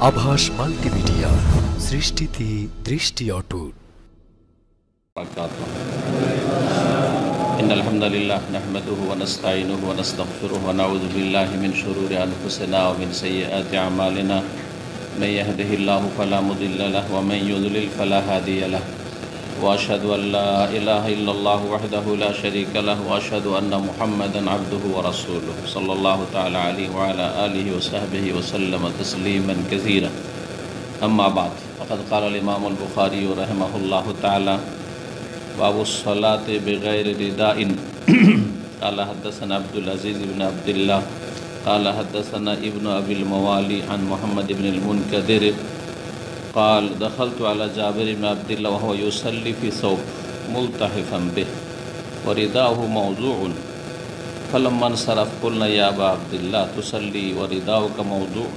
আভাস মাল্টিমিডিয়া, সৃষ্টিতে দৃষ্টি অটুট। ইন্নাল হামদালিল্লাহ নাহমাদুহু ওয়া নাস্তাঈনুহু ওয়া নাস্তাগফিরুহু ওয়া নাউযু বিল্লাহি মিন শুরুরি আনফুসিনা ওয়া মিন সাইয়্যাতি আমালিনা মান ইয়াহদিহিল্লাহু ফালা মুদিল্লা লাহু ওয়া মান ইউদ্লিল ফালা হাদিয়া লাহু ওয়া আশহাদু আল লা ইলাহা ইল্লাল্লাহু ওয়াহদাহু লা শারীকা লাহু ওয়া আশহাদু আন্না মুহাম্মাদান আবদুহু ওয়া রাসূলুহু সাল্লাল্লাহু তাআলা আলাইহি ওয়া আলা আলিহি ওয়া সাহবিহি ওয়া সাল্লামা তাসলিমান কাসীরা। আম্মা বা'দ, ফাকাদ ক্বালা আল ইমাম আল বুখারী রাহিমাহুল্লাহু তাআলা বাবুস সালাতি বিগাইরি রিদাইন। ক্বালা হাদাসানা আব্দুল আজিজ ইবনে আব্দুল্লাহ ক্বালা হাদাসানা ইবনু আবিল মাওয়ালি আন মুহাম্মদ ইবনুল মুনকাদির قال دخلت على جابر بن عبد الله وهو يصلي في ثوب ملتحفا به ورداؤه موضوع فلما انصرف قلنا يا أبا عبد الله تصلي ورداؤك موضوع؟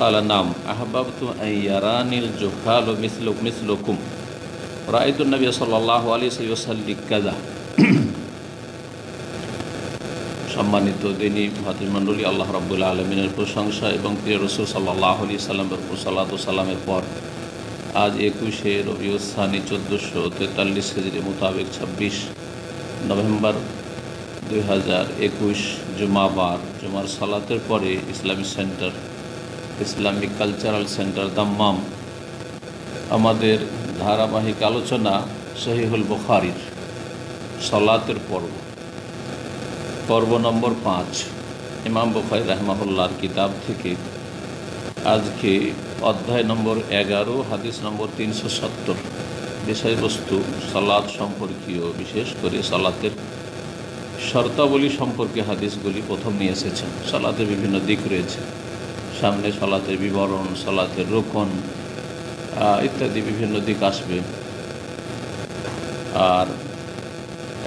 قال نعم، أحببت أن يراني الجهال مثلكم رأيت النبي صلى الله عليه وسلم يصلي كذا। সম্মানিত দিনী ভাতৃমণ্ডলী, আল্লাহ রাব্বুল আলামিনের প্রশংসা এবং প্রিয় রাসূল সাল্লাল্লাহু আলাইহি সাল্লামের উপর সালাত ও সালামের পর আজ 21শে রবিউল সানি 1443 হিজরি মোতাবেক 26 নভেম্বর 2021 জুমাবার জুমার সালাতের পরে ইসলামিক কালচারাল সেন্টার দাম্মাম আমাদের ধারাবাহিক আলোচনা সহিহুল বুখারীর সালাতের পর্ব নম্বর 5 ইমাম বুখারী রাহিমাহুল্লাহর কিতাব থেকে আজকে অধ্যায় নম্বর 11 হাদিস নম্বর 370 বিষয়বস্তু সালাত সম্পর্কীয়, বিশেষ করে সালাতের শর্তাবলী সম্পর্কে হাদিসগুলি প্রথম নিয়ে এসেছেন। সালাতের বিভিন্ন দিক রয়েছে, সামনে সালাতের বিবরণ, সালাতের রুকন ইত্যাদি বিভিন্ন দিক আসবে। আর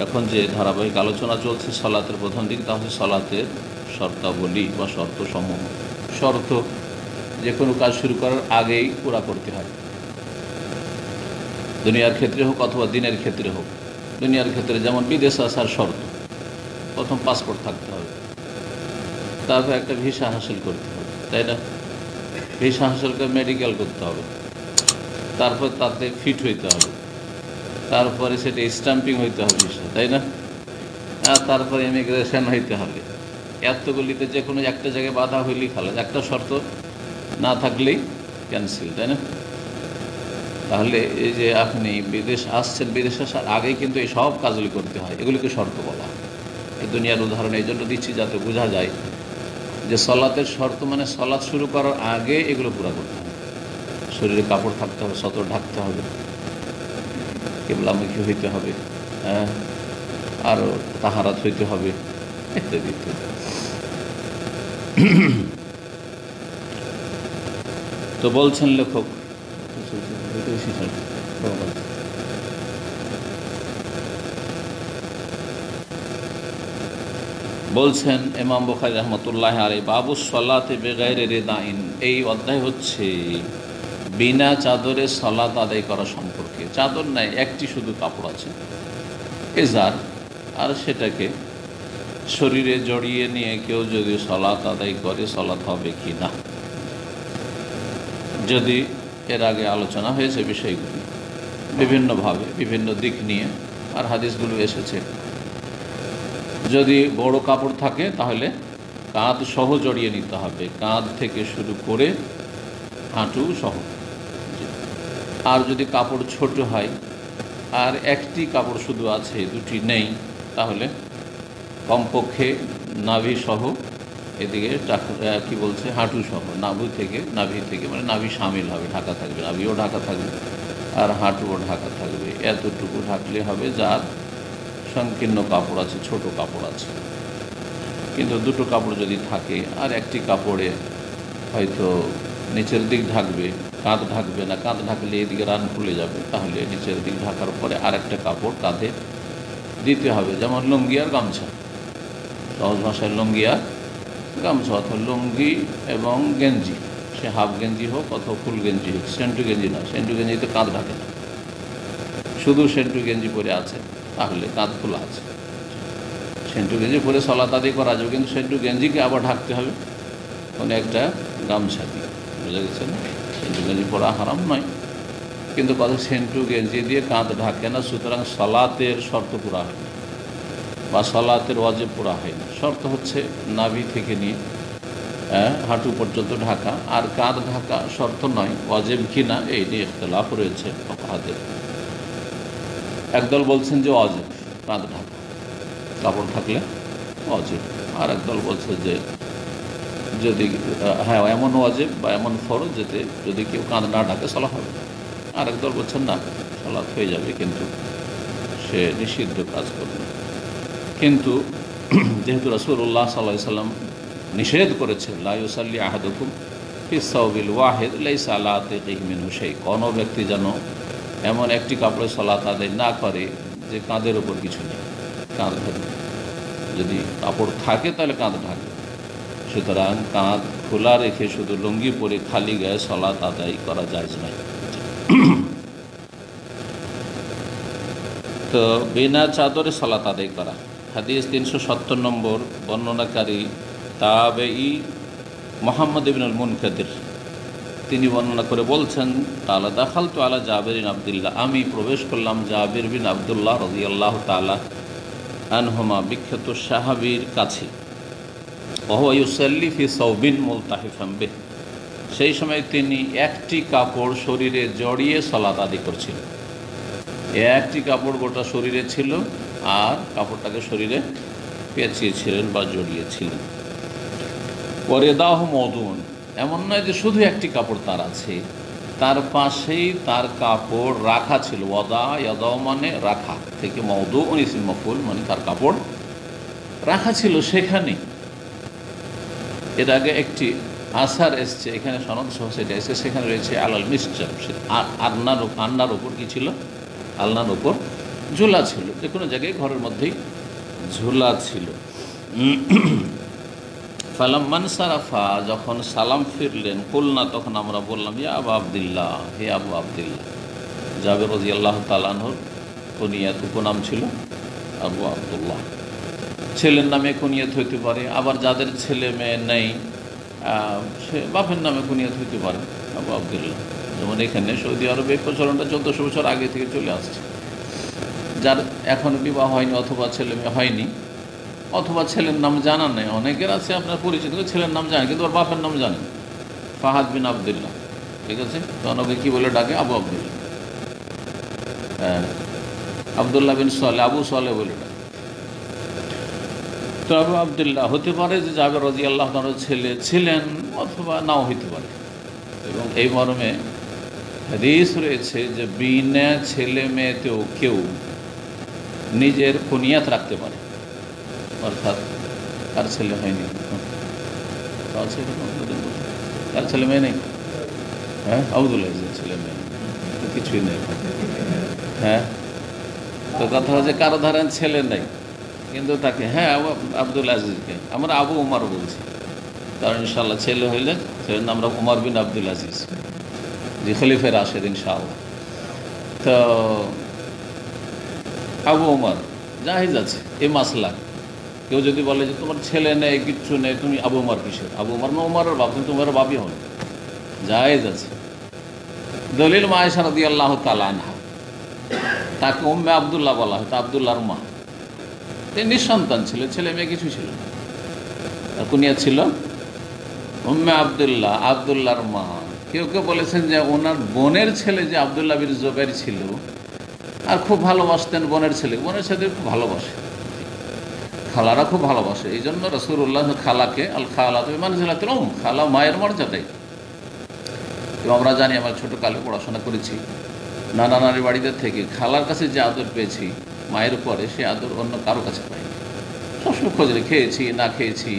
এখন যে ধারাবাহিক আলোচনা চলছে সালাতের প্রথম দিক, তা হচ্ছে সালাতের শর্তাবলী বা শর্তসমূহ। শর্ত যে কোনো কাজ শুরু করার আগেই পুরা করতে হয়, দুনিয়ার ক্ষেত্রে হোক অথবা দিনের ক্ষেত্রে হোক। দুনিয়ার ক্ষেত্রে যেমন বিদেশ আসার শর্ত, প্রথম পাসপোর্ট থাকতে হবে, তারপর একটা ভিসা হাসিল করতে হবে, তাই না? ভিসা হাসিল করে মেডিকেল করতে হবে, তারপর তাতে ফিট হইতে হবে, তারপরে সেটা স্ট্যাম্পিং হইতে হবে ভিসা, তাই না? আর তারপরে ইমিগ্রেশন হইতে হবে। এতগুলিতে যে কোনো একটা জায়গায় বাধা হইলেই খালাস, একটা শর্ত না থাকলেই ক্যান্সেল, তাই না? তাহলে এই যে আপনি বিদেশ আসছেন, বিদেশ আসার আগেই কিন্তু এই সব কাজগুলি করতে হয়, এগুলিকে শর্ত বলা হয়। এই দুনিয়ার উদাহরণ এই জন্য দিচ্ছি যাতে বোঝা যায় যে সলাতের শর্ত মানে সলাৎ শুরু করার আগে এগুলো পুরা করতে হবে। শরীরে কাপড় থাকতে হবে, সতর ঢাকতে হবে, কিবলামুখী হইতে হবে, আরও তাহারাত হইতে হবে ইত্যাদি ইত্যাদি। তো বলছেন লেখক, বলছেন ইমাম বুখারী রাহমাতুল্লাহি আলাইহি বাবুস সালাতি বিগাইরি রিদাইন, এই অধ্যায় হচ্ছে বিনা চাদরে সালাত আদায় করা সম্পর্কে। চাদর নাই, একটি শুধু কাপড় আছে, এজার, আর সেটাকে শরীরে জড়িয়ে নিয়ে কেউ যদি সালাত আদায় করে সালাত হবে কি না। যদি এর আগে আলোচনা হয়েছে বিষয়গুলি বিভিন্নভাবে বিভিন্ন দিক নিয়ে, আর হাদিসগুলো এসেছে। যদি বড় কাপড় থাকে তাহলে কাঁধ সহ জড়িয়ে নিতে হবে, কাঁধ থেকে শুরু করে হাঁটু সহ। আর যদি কাপড় ছোট হয় আর একটি কাপড় শুধু আছে, দুটি নেই, তাহলে কমপক্ষে নাভি সহ, এদিকে কি বলছে হাঁটু সহ, নাভি থেকে মানে নাভি সামিল হবে, ঢাকা থাকবে, নাভিও ঢাকা থাকবে আর হাঁটুও ঢাকা থাকবে। এতটুকু ঢাকলে হবে যার সংকীর্ণ কাপড় আছে, ছোট কাপড় আছে। কিন্তু দুটো কাপড় যদি থাকে আর একটি কাপড়ে হয়তো নিচের দিক ঢাকবে, কাঁধ ঢাকবে না, কাঁধ ঢাকলে এদিকে রান খুলে যাবে, তাহলে নিচের দিক ঢাকার পরে আর একটা কাপড় কাঁধে দিতে হবে, যেমন লুঙ্গি আর গামছা। সহজ ভাষায় লুঙ্গি আর গামছা, অথবা লুঙ্গি এবং গেঞ্জি, সে হাফ গেঞ্জি হোক অথবা ফুল গেঞ্জি হোক। সেন্টু গেঞ্জি না, সেন্টু গেঞ্জিতে কাঁধ ঢাকে না, শুধু সেন্টু গেঞ্জি পরে আছে, তাহলে কাঁধ খোলা আছে। সেন্টু গেঞ্জি পরে সালাত আদায় করা যাবে, কিন্তু সেন্টু গেঞ্জিকে আবার ঢাকতে হবে কোনো একটা গামছা দিয়ে, বুঝা গেছে না? সেন্টু গেঞ্জি পরা হারাম নয়, কিন্তু কথা সেন্টু গেঞ্জি দিয়ে কাঁধ ঢাকে না, সুতরাং সালাতের শর্ত পুরা হয় না বা সালাতের ওয়াজিব পুরা হয় না। শর্ত হচ্ছে নাভি থেকে নিয়ে হাঁটু পর্যন্ত ঢাকা, আর কাঁধ ঢাকা শর্ত নয়। ওয়াজিব কি না এই নিয়ে ইখতিলাফ রয়েছে ফুকাহাদের। একদল বলছেন যে ওয়াজিব কাঁধ ঢাকা, কাপড় থাকলে ওয়াজিব, আর একদল বলছে যে যদি হ্যাঁ এমন ওয়াজিব বা এমন ফরজ যেতে যদি কেউ কাঁধ না ঢাকে সালাত হবে না। আর একদল বলছেন না, সালাত হয়ে যাবে, কিন্তু সে নিষিদ্ধ কাজ করবে। কিন্তু যেহেতু রাসূলুল্লাহ সাল্লাল্লাহু আলাইহি ওয়াসাল্লাম নিষেধ করেছেন, লা ইউসাল্লি আহাদুকুম ফিস সাওবিল ওয়াহিদ লাইসা আলা আতিকিহি মিনহু শাই, কোনো ব্যক্তি যেন এমন একটি কাপড়ে সালাত আদায় না করে যে কাঁধের উপর কিছু নেই, কাঁধ ধরে। যদি কাপড় থাকে তাহলে কাঁধ ঢাকে, সুতরাং কাঁধ খোলা রেখে শুধু লুঙ্গি পরে খালি গায়ে সালাত আদায় করা জায়েজ নয়। তো বিনা চাদরে সালাত আদায় করা। হাদিস 370 নম্বর, বর্ণনাকারী তাবেঈ মুহাম্মদ ইবনুল মুনকাদির, তিনি বর্ণনা করে বলছেন, তাআলা দাখালতু আলা জাবির বিন আব্দুল্লাহ, আমি প্রবেশ করলাম জাবির বিন আব্দুল্লাহ রাদিয়াল্লাহু তাআলা আনহুমা, বিখ্যাত সাহাবীর কাছে। ওয়া ইউসাল্লি ফি সাওবিন মুলতাহিফান বিহ, সেই সময় তিনি একটি কাপড় শরীরে জড়িয়ে সালাত আদায় করছিলেন। একটি কাপড় গোটা শরীরে ছিল, আর কাপড়টাকে শরীরে পেঁচিয়েছিলেন বা জড়িয়েছিলেন। ওয়ারিদাহ মওদুন, এমন নয় যে শুধু একটি কাপড় তার আছে, তার পাশেই তার কাপড় রাখা ছিল। ওয়াদা ইয়াদাও মানে রাখা, থেকে মওদুন ইসম মাফউল মানে তার কাপড় রাখা ছিল সেখানে। এর আগে একটি আসার এসছে, এখানে সনদ সহ সেটা এসে, সেখানে রয়েছে আলাল মিসজাব, আন্নার ওপর কি ছিল, আলনার ওপর ঝোলা ছিল, যে কোনো জায়গায় ঘরের মধ্যেই ঝোলা ছিল। ফালাম্মান সারাফা, যখন সালাম ফিরলেন, কুলনা, তখন আমরা বললাম, ইয়া আবু আবদুল্লাহ, হে আবু আবদুল্লাহ। জাবের রাদিয়াল্লাহু তাআলা আনহুর কুনিয়াত, উপনাম ছিল আবু আবদুল্লাহ। ছেলের নামে কুনিয়াত হইতে পারে, আবার যাদের ছেলে মেয়ে নেই সে বাপের নামে কুনিয়াত হইতে পারে আবু আবদুল্লাহ। যেমন এখানে সৌদি আরবে এই প্রচলনটা 1400 বছর আগে থেকে চলে আসছে। যার এখন বিবাহ হয়নি অথবা ছেলে মেয়ে হয়নি, অথবা ছেলের নাম জানা নেই, অনেকের আছে আপনার পরিচিত, ছেলের নাম জানেন কিন্তু ওর বাপের নাম জানেন, ফাহাদ বিন আবদুল্লাহ, ঠিক আছে, তখন ওকে কী বলে ডাকে, আবু আবদুল্লাহ। হ্যাঁ, আবদুল্লাহ বিন সালেহ, আবু সালেহ বলে ডাকে। তো আবু আবদুল্লাহ হতে পারে যে জাবের রাদিয়াল্লাহু তাআলার ছেলে ছিলেন, অথবা নাও হইতে পারে। এবং এই মর্মে হাদিস রয়েছে যে বিনা ছেলে মেয়েতেও কেউ নিজের কুনিয়াত রাখতে পারে, অর্থাৎ কার ছেলে হয়নি, কার ছেলে মেয়ে নেই, হ্যাঁ আবদুল্লাহ ছেলে মেয়ে কিছুই নেই, হ্যাঁ। তো কথা হচ্ছে কারো ধরেন ছেলে নেই, কিন্তু তাকে হ্যাঁ আব্দুল আজিজকে আমরা আবু উমার বলছি, কারণ ইনশাআল্লাহ ছেলে হইলে ছেলের নাম আমরা উমর বিন আব্দুল আজিজ, যে খলিফায়ে রাশেদ ইনশাআল্লাহ। তো আবু উমর জায়েজ আছে এই মাসলা। কেউ যদি বলে যে তোমার ছেলে নেই, কিচ্ছু নেই, তুমি আবু উমর কিসের, আবু উমর না উমরের বাপ, তুমি তোমার বাপই হন, জায়েজ আছে। দলিল মা আয়েশা রাদিয়াল্লাহু তাআলা আনহা, তাকে উম্মে আব্দুল্লাহ বলা হয়, তা আব্দুল্লাহর মা। তিনি নিঃসন্তান ছিলেন, ছেলে মেয়ে কিছু ছিল না, তার কুনিয়াত ছিল উম্মে আব্দুল্লাহ, আব্দুল্লাহর মা। কেউ কেউ বলেছেন যে ওনার বোনের ছেলে যে আব্দুল্লাহ বিন জুবাইর ছিল, আর খুব ভালোবাসতেন বোনের ছেলে, বোনের ছেলে খুব ভালোবাসে, খালারা খুব ভালোবাসে, এই জন্য রাসূলুল্লাহ খালাকে আল খালাতু বিমানজিলাতিল উম, খালা মায়ের মর্যাদায়। এবং আমরা জানি, আমরা ছোটোকালে পড়াশোনা করেছি, নানা নানির বাড়িতে থেকে খালার কাছে যে আদর পেয়েছি মায়ের পরে, সে আদর অন্য কারো কাছে পাইনি। সবসময় খোঁজ নিয়ে খেয়েছি না খেয়েছি,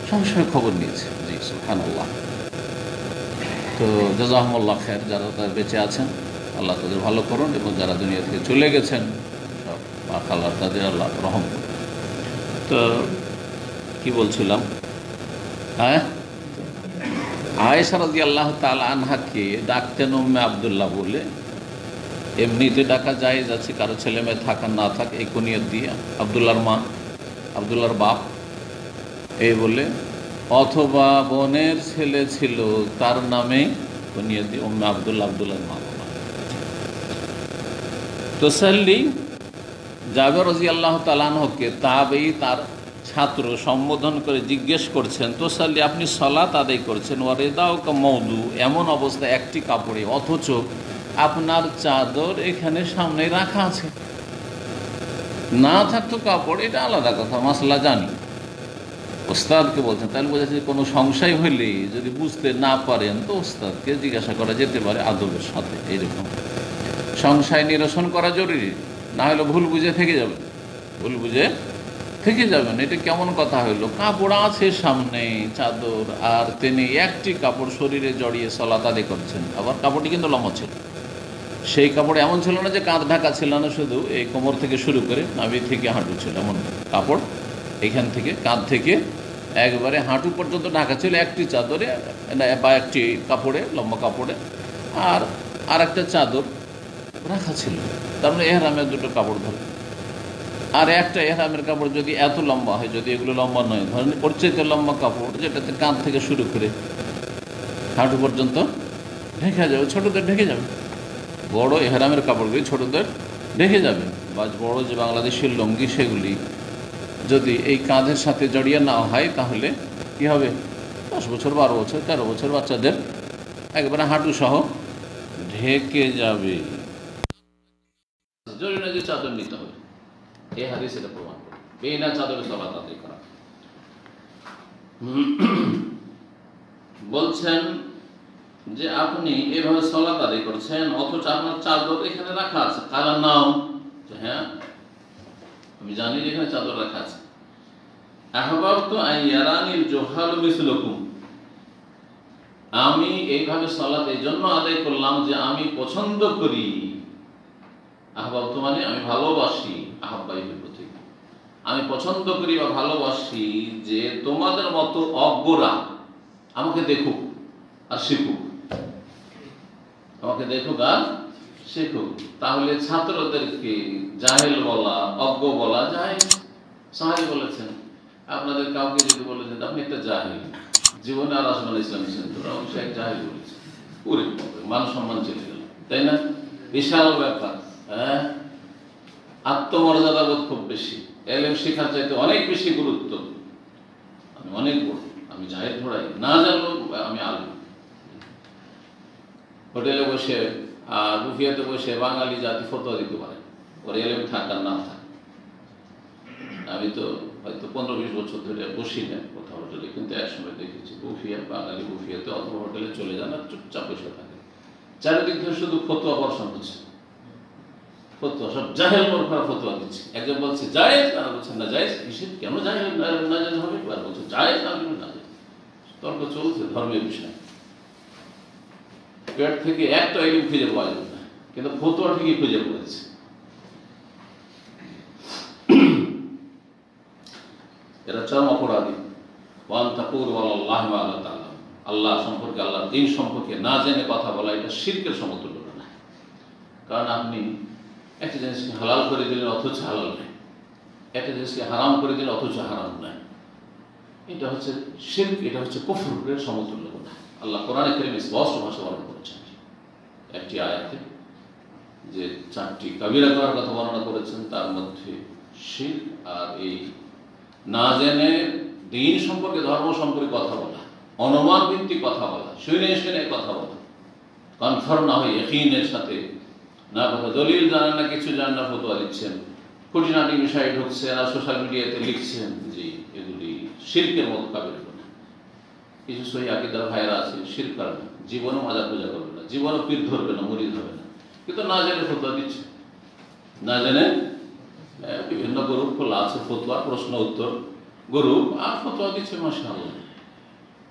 সবসময় খবর নিয়েছি। জি সুবহানাল্লাহ। তো জাযাহুমুল্লাহ খায়র, যারা তারা বেঁচে আছেন আল্লাহ তাদের ভালো করুন, এবং যারা দুনিয়া থেকে চলে গেছেন সব মা খালা তাদের আল্লাহ রহম করুন। তো কি বলছিলাম, হ্যাঁ, আয়েশা রাদিয়াল্লাহু তাআলা আনহাকে ডাকতেন উম্মে আব্দুল্লাহ বলে। এমনিতে ডাকা জায়েজ আছে, কারো ছেলে মেয়ে থাকা না থাকে এই কুনিয়ত দিয়ে, আব্দুল্লাহর মা, আব্দুল্লাহর বাপ এই বলে অথবা বোনের ছেলে ছিল তার নামে কুনিয়তি উম্মে আব্দুল্লাহ, আব্দুল্লাহর মা বাবা। তসাল্লি জাবের রাদিয়াল্লাহু তাআলা আনহুকে তাবেঈ তার ছাত্র সম্বোধন করে জিজ্ঞেস করছেন, তোসাল্লি আপনি সালাত আদায় করছেন, ওয়ারেদাউকা মওদু এমন অবস্থা একটি কাপড়ে, অথচ আপনার চাদর এখানে সামনে রাখা আছে। না থাকতো কাপড় এটা আলাদা কথা, মাসলা জানি। ওস্তাদকে বলছেন, তাহলে বোঝাচ্ছে কোনো সংশয় হইলে যদি বুঝতে না পারেন তো ওস্তাদকে জিজ্ঞাসা করা যেতে পারে আদবের সাথে। এইরকম সংশয় নিরসন করা জরুরি, না হলে ভুল বুঝে থেকে যাবেন, ভুল বুঝে থেকে যাবেন। এটা কেমন কথা হইলো? কাপড় আছে সামনে চাদর, আর তিনি একটি কাপড় শরীরে জড়িয়ে সালাত আদায় করছেন। আবার কাপড়টি কিন্তু লম্বা ছিল, সেই কাপড় এমন ছিল না যে কাঁধ ঢাকা ছিল না, শুধু এই কোমর থেকে শুরু করে নাভি থেকে হাঁটু ছিল এমন কাপড়, এখান থেকে কাঁধ থেকে একবারে হাঁটু পর্যন্ত ঢাকা ছিল একটি চাদরে বা একটি কাপড়ে, লম্বা কাপড়ে, আর একটা চাদর রাখা ছিল। তার মানে এহরামের দুটো কাপড় ধরে, আর একটা এহরামের কাপড় যদি এত লম্বা হয়, যদি এগুলো লম্বা নয়, ধরেন ওর চাইতে লম্বা কাপড় যেটাতে কাঁধ থেকে শুরু করে হাঁটু পর্যন্ত ঢেকে যাবে, ছোটদের ঢেকে যাবে। বড় এহরামের কাপড়গুলি ছোটদের ঢেকে যাবে, বা বড় যে বাংলাদেশের লুঙ্গি সেগুলি যদি এই কাঁধের সাথে জড়িয়ে না হয় তাহলে কি হবে? 10 বছর 12 বছর 13 বছর বাচ্চাদের একবারে হাঁটু সহ ঢেকে যাবে। জরুরি না যে চাদর নিতে হবে, এই হাদিস এটা প্রমাণ করে। বিনা চাদরে সালাত আদায় করা। বলছেন যে আপনি এভাবে সালাত আদায় করছেন, অথচ আপনার চাদর এখানে রাখা আছে। কালার নাম, হ্যাঁ আমি জানি যে এখানে চাদর রাখা আছে। আহবাবতু আন ইয়ারানিল জুহালু মিসলুকুম, আমি এইভাবে সালাত এই জন্য আদায় করলাম যে আমি পছন্দ করি। আহবাবতু মানে আমি ভালোবাসি, আহাব্বা ইউহিব্বু থেকে আমি পছন্দ করি বা ভালোবাসি যে তোমাদের মতো অজ্ঞরা আমাকে দেখুক আর শিখুক, আমাকে দেখুক আর শিখুক। তাহলে ছাত্রদেরকে জাহেল বলা, অজ্ঞ বলা যায়। সাহাবী বলেছেন, আপনাদের কাউকে যদি বলেছেন আপনি একটা জাহেল, জীবনে আর আসমান ইসলাম সে এক জাহেল বলেছে, পুরো মান সম্মান চলে গেল, তাই না? বিশাল ব্যাপার। হ্যাঁ, আত্মমর্যাদা বোধ খুব বেশি, এলেম শেখার চাইতে অনেক বেশি গুরুত্ব। আমি অনেক বড়, আমি জাহেল পড়াই, না জানলো আমি আলম। হোটেলে বসে আর বুফিয়াতে বসে বাঙালি জাতি ফতোয়া দিতে পারে, ওর এলেম থাক আর না থাক। আমি তো হয়তো 15-20 বছর ধরে বসি না কোথাও হোটেলে, কিন্তু একসময় দেখেছি বুফিয়া, বাঙালি বুফিয়াতে অথবা হোটেলে চলে যান আর চুপচাপ বসে থাকে, চারিদিক থেকে শুধু ফতোয়া বর্ষণ হচ্ছে, ফতোয়া সব জাহেল মূর্খরা ফতোয়া দিচ্ছে। একজন বলছে জায়েজ, তারা বলছেন না জায়েজ। কিসের কেন জাহেল না জায়েজ হবে? এবার বলছে জায়েজ, না জায়েজ। তর্ক চলছে ধর্মের বিষয়, পেট থেকে একটা ইলম খুঁজে পাওয়া যাবে না, কিন্তু ফতোয়া ঠিকই খুঁজে পড়েছে। এরা চরম অপরাধী। ওয়ান তাকুলু আলাল্লাহি মা লা তা'লামুন, আল্লাহ সম্পর্কে, আল্লাহর দ্বীন সম্পর্কে না জেনে কথা বলা, এটা শিরকের সমতুল্য না। কারণ আপনি একটা জিনিসকে হালাল করে দিলেন অথচ হালাল নয়, একটা জিনিসকে হারাম করে দিলেন অথচ হারাম নয়, এটা হচ্ছে শিরক, এটা হচ্ছে কুফরের সমতুল্য গুনাহ। আল্লাহ কোরআনে কারীমে স্পষ্ট ভাষা বর্ণনা করেছেন একটি আয়াতে, যে 4টি কাবিরা করার কথা বর্ণনা করেছেন, তার মধ্যে শিরক আর এই না জেনে দ্বীন সম্পর্কে, ধর্ম সম্পর্কে কথা বলা, অনুমান ভিত্তিক কথা বলা, শুনে শুনে কথা বলা, কনফার্ম না হয়ে ইয়াকিনের সাথে না কথা, দলিল জানেন না, কিছু জানেন না, ফতোয়া দিচ্ছেন, খুঁটিনাটি বিষয়ে ঢুকছেন আর সোশ্যাল মিডিয়াতে লিখছেন, যে এগুলি শিরকের মতো কাবিরা গুনাহ। কিছু সহি আকীদার ভাইরা আছে, শিরক করে না, জীবনও মাজার পূজা করবে না, জীবনও পীর ধরবে না, মুরিদ হবে না, কিন্তু না জেনে ফতোয়া দিচ্ছে, না জেনে বিভিন্ন গ্রুপ খোলা আছে, ফতোয়া প্রশ্ন উত্তর গ্রুপ, আর ফতোয়া দিচ্ছে। মাশাআল্লাহ,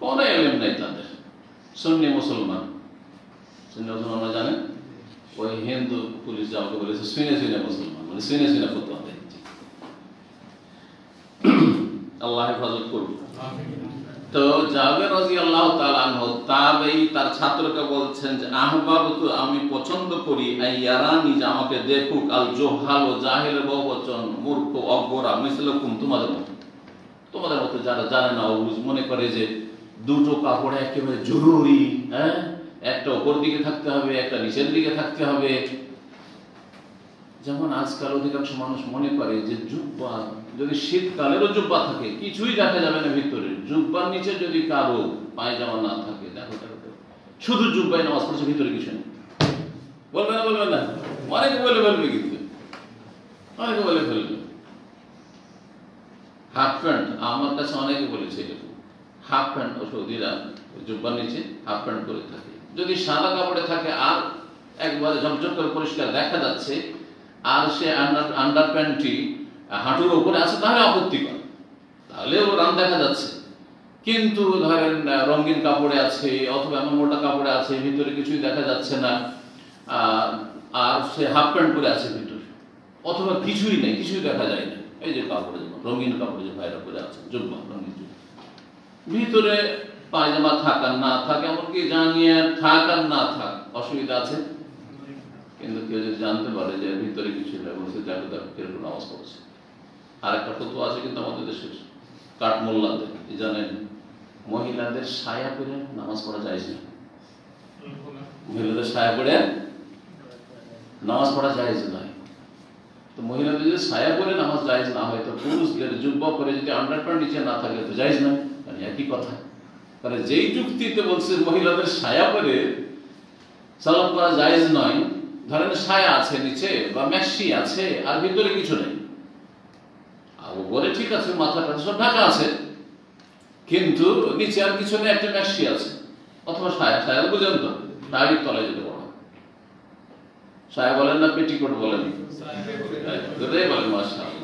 কোনো এলেম নাই তাদের। সুন্নি মুসলমান, সুন্নি মুসলমান জানেন, ওই হিন্দু পুলিশ যাওয়াকে বলেছে শুনে শুনে মুসলমান, মানে শুনে শুনে ফতোয়া দিচ্ছে। আল্লাহ হেফাজত করুন। তো জাবের রাদিয়াল্লাহু তাআলা আনহু তাবেঈ তার ছাত্রকে বলছেন যে আহবাবতু আমি পছন্দ করি, আইয়ারানি যে আমাকে দেখুক, আল জুহাল ও জাহেল বহুবচন, মূর্খ অজ্ঞরা, মিসলুকুম তোমাদের মতো, তোমাদের মতো যারা জানে না, মনে করে যে দুটো কাপড় একেবারে জরুরি, হ্যাঁ, একটা ওপর দিকে থাকতে হবে, একটা নিচের দিকে থাকতে হবে। যেমন আজকাল অধিকাংশ মানুষ মনে করে যে জুব্বা, যদি শীতকালেরও জুব্বা থাকে কিছুই দেখা যাবে না ভিতরে, জুব্বার নিচে যদি কারো পায়জামা না থাকে, দেখো শুধু জুব্বায় নামাজ পড়ছে, ভিতরে কিছু নেই। বলবে না? বলবে না? অনেকে বলে ফেলবে, কিন্তু অনেকে বলে ফেলবে। হাফ প্যান্ট, আমার কাছে অনেকে বলেছে এরকম, হাফ প্যান্ট ও সৌদিরা জুব্বার নিচে হাফ প্যান্ট করে থাকে। যদি সাদা কাপড়ে থাকে আর একবারে ঝকঝক করে পরিষ্কার দেখা যাচ্ছে, আর সে আন্ডার প্যান্টটি হাঁটুর উপরে আছে, তাহলে আপত্তিকর, তাহলে ও রান দেখা যাচ্ছে। কিন্তু ধরেন রঙিন কাপড়ে আছে অথবা এমন মোটা কাপড়ে আছে, ভিতরে কিছুই দেখা যাচ্ছে না, আর সে হাফ প্যান্ট পরে আছে ভিতরে, অথবা কিছুই নেই, কিছুই দেখা যায় না, এই যে কাপড়ে, যেমন রঙিন কাপড়ে যে ভাইরা পরে আছে, জুব্বা রঙিন, ভিতরে পায়জামা থাক আর না থাক, এমনকি জাঙ্গিয়া থাক আর না থাক, অসুবিধা আছে? কিন্তু কেউ যদি জানতে পারে যে ভিতরে কিছু নেই, বলছে দেখো কিরকম নামাজ পড়ছে। আর একটা ফতোয়া আছে কিন্তু আমাদের দেশের কাঠমোল্লাদের, জানেন, মহিলাদের সায়া পরে নামাজ পড়া যায় না। মহিলাদের সায়া পরে নামাজ পড়া জায়েজ নয়। তো মহিলাদের যদি সায়া পরে নামাজ জায়েজ না হয়, তো পুরুষদের জুব্বা পরে যদি আন্ডারপ্যান্ট নিচে না থাকে তো জায়েজ নয়। মানে একই কথা। তাহলে যেই যুক্তিতে বলছে মহিলাদের সায়া পরে সালাত করা জায়েজ নয়, ধরেন সায়া আছে নিচে বা ম্যাক্সি আছে আর ভিতরে কিছু নেই, আর উপরে ঠিক আছে, মাথাটা সব ঢাকা আছে, কিন্তু নিচে আর কিছু নেই, একটা ম্যাক্সি আছে অথবা সায়া, সায়া বুঝেন তো, শাড়ির তলায় যেতে বড় সায়া বলেন না পেটিকোট বলেন, দুটোই বলেন, মাশাআল্লাহ।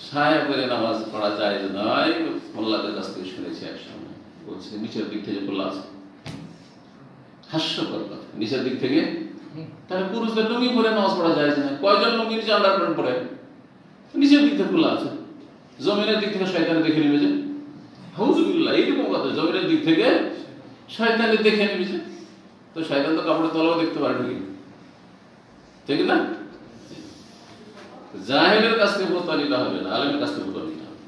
সায়া পরে নামাজ পড়া জায়েজ নয়, মোল্লাদের কাছ থেকে শুনেছি একসময়, বলছে নিচের দিক থেকে খোলা আছে। হাস্যকর কথা, নিচের দিক থেকে। তাহলে পুরুষদের লুঙ্গি পরে নামাজ পড়া জায়েজ নয়। কয়জন লুঙ্গি নিচে আন্ডারপ্যান্ট পরে? নিচের দিক থেকে খোলা আছে, জমিনের দিক থেকে শয়তানে দেখে নিবে যে, হাউজুবিল্লাহ, এইরকম কথা, জমিনের দিক থেকে শয়তানে দেখে নিবে যে, তো শয়তান তো কাপড়ের তলাও দেখতে পারে নাকি, ঠিক না? জাহেলের কাছ থেকে ফতোয়া নিতে হবে না, আলেমের কাছ থেকে ফতোয়া নিতে হবে।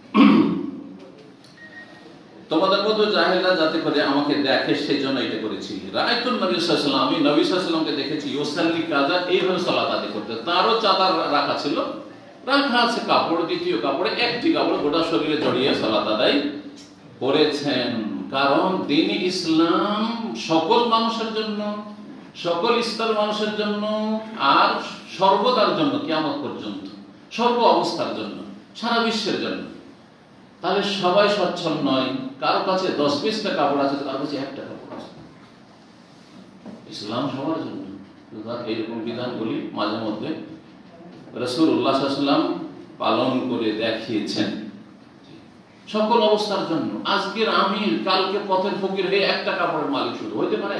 তোমাদের মতো জাহেলরা যাতে করে আমাকে দেখে, সেই জন্য এটা করেছি। রাআইতুন নবী সাল্লাল্লাহু আলাইহি ওয়াসাল্লাম, আমি নবী সাল্লাল্লাহু আলাইহি ওয়াসাল্লামকে দেখেছি, ইউসাল্লি কাযা, এইভাবে সালাত আদায় করতে। তারও চাদর রাখা ছিল, রাখা আছে কাপড়, দ্বিতীয় কাপড়ে একটি কাপড় গোটা শরীরে জড়িয়ে সালাত আদায় করেছেন। কারণ দ্বীন ইসলাম সকল মানুষের জন্য, সকল স্তরের মানুষের জন্য, আর সর্বদার জন্য, কিয়ামত পর্যন্ত, সর্ব অবস্থার জন্য, সারা বিশ্বের জন্য। তাহলে সবাই সচ্ছল নয়, কারো কাছে 10-20টা কাপড় আছে, কারো কাছে একটা কাপড় আছে। ইসলাম সবার জন্য। এইরকম বিধানগুলি মাঝে মধ্যে রাসূলুল্লাহ সাল্লাল্লাহু আলাইহি ওয়াসাল্লাম পালন করে দেখিয়েছেন, সকল অবস্থার জন্য। আজকের আমির কালকে পথের ফকির হয়ে একটা কাপড়ের মালিক শুধু হইতে পারে?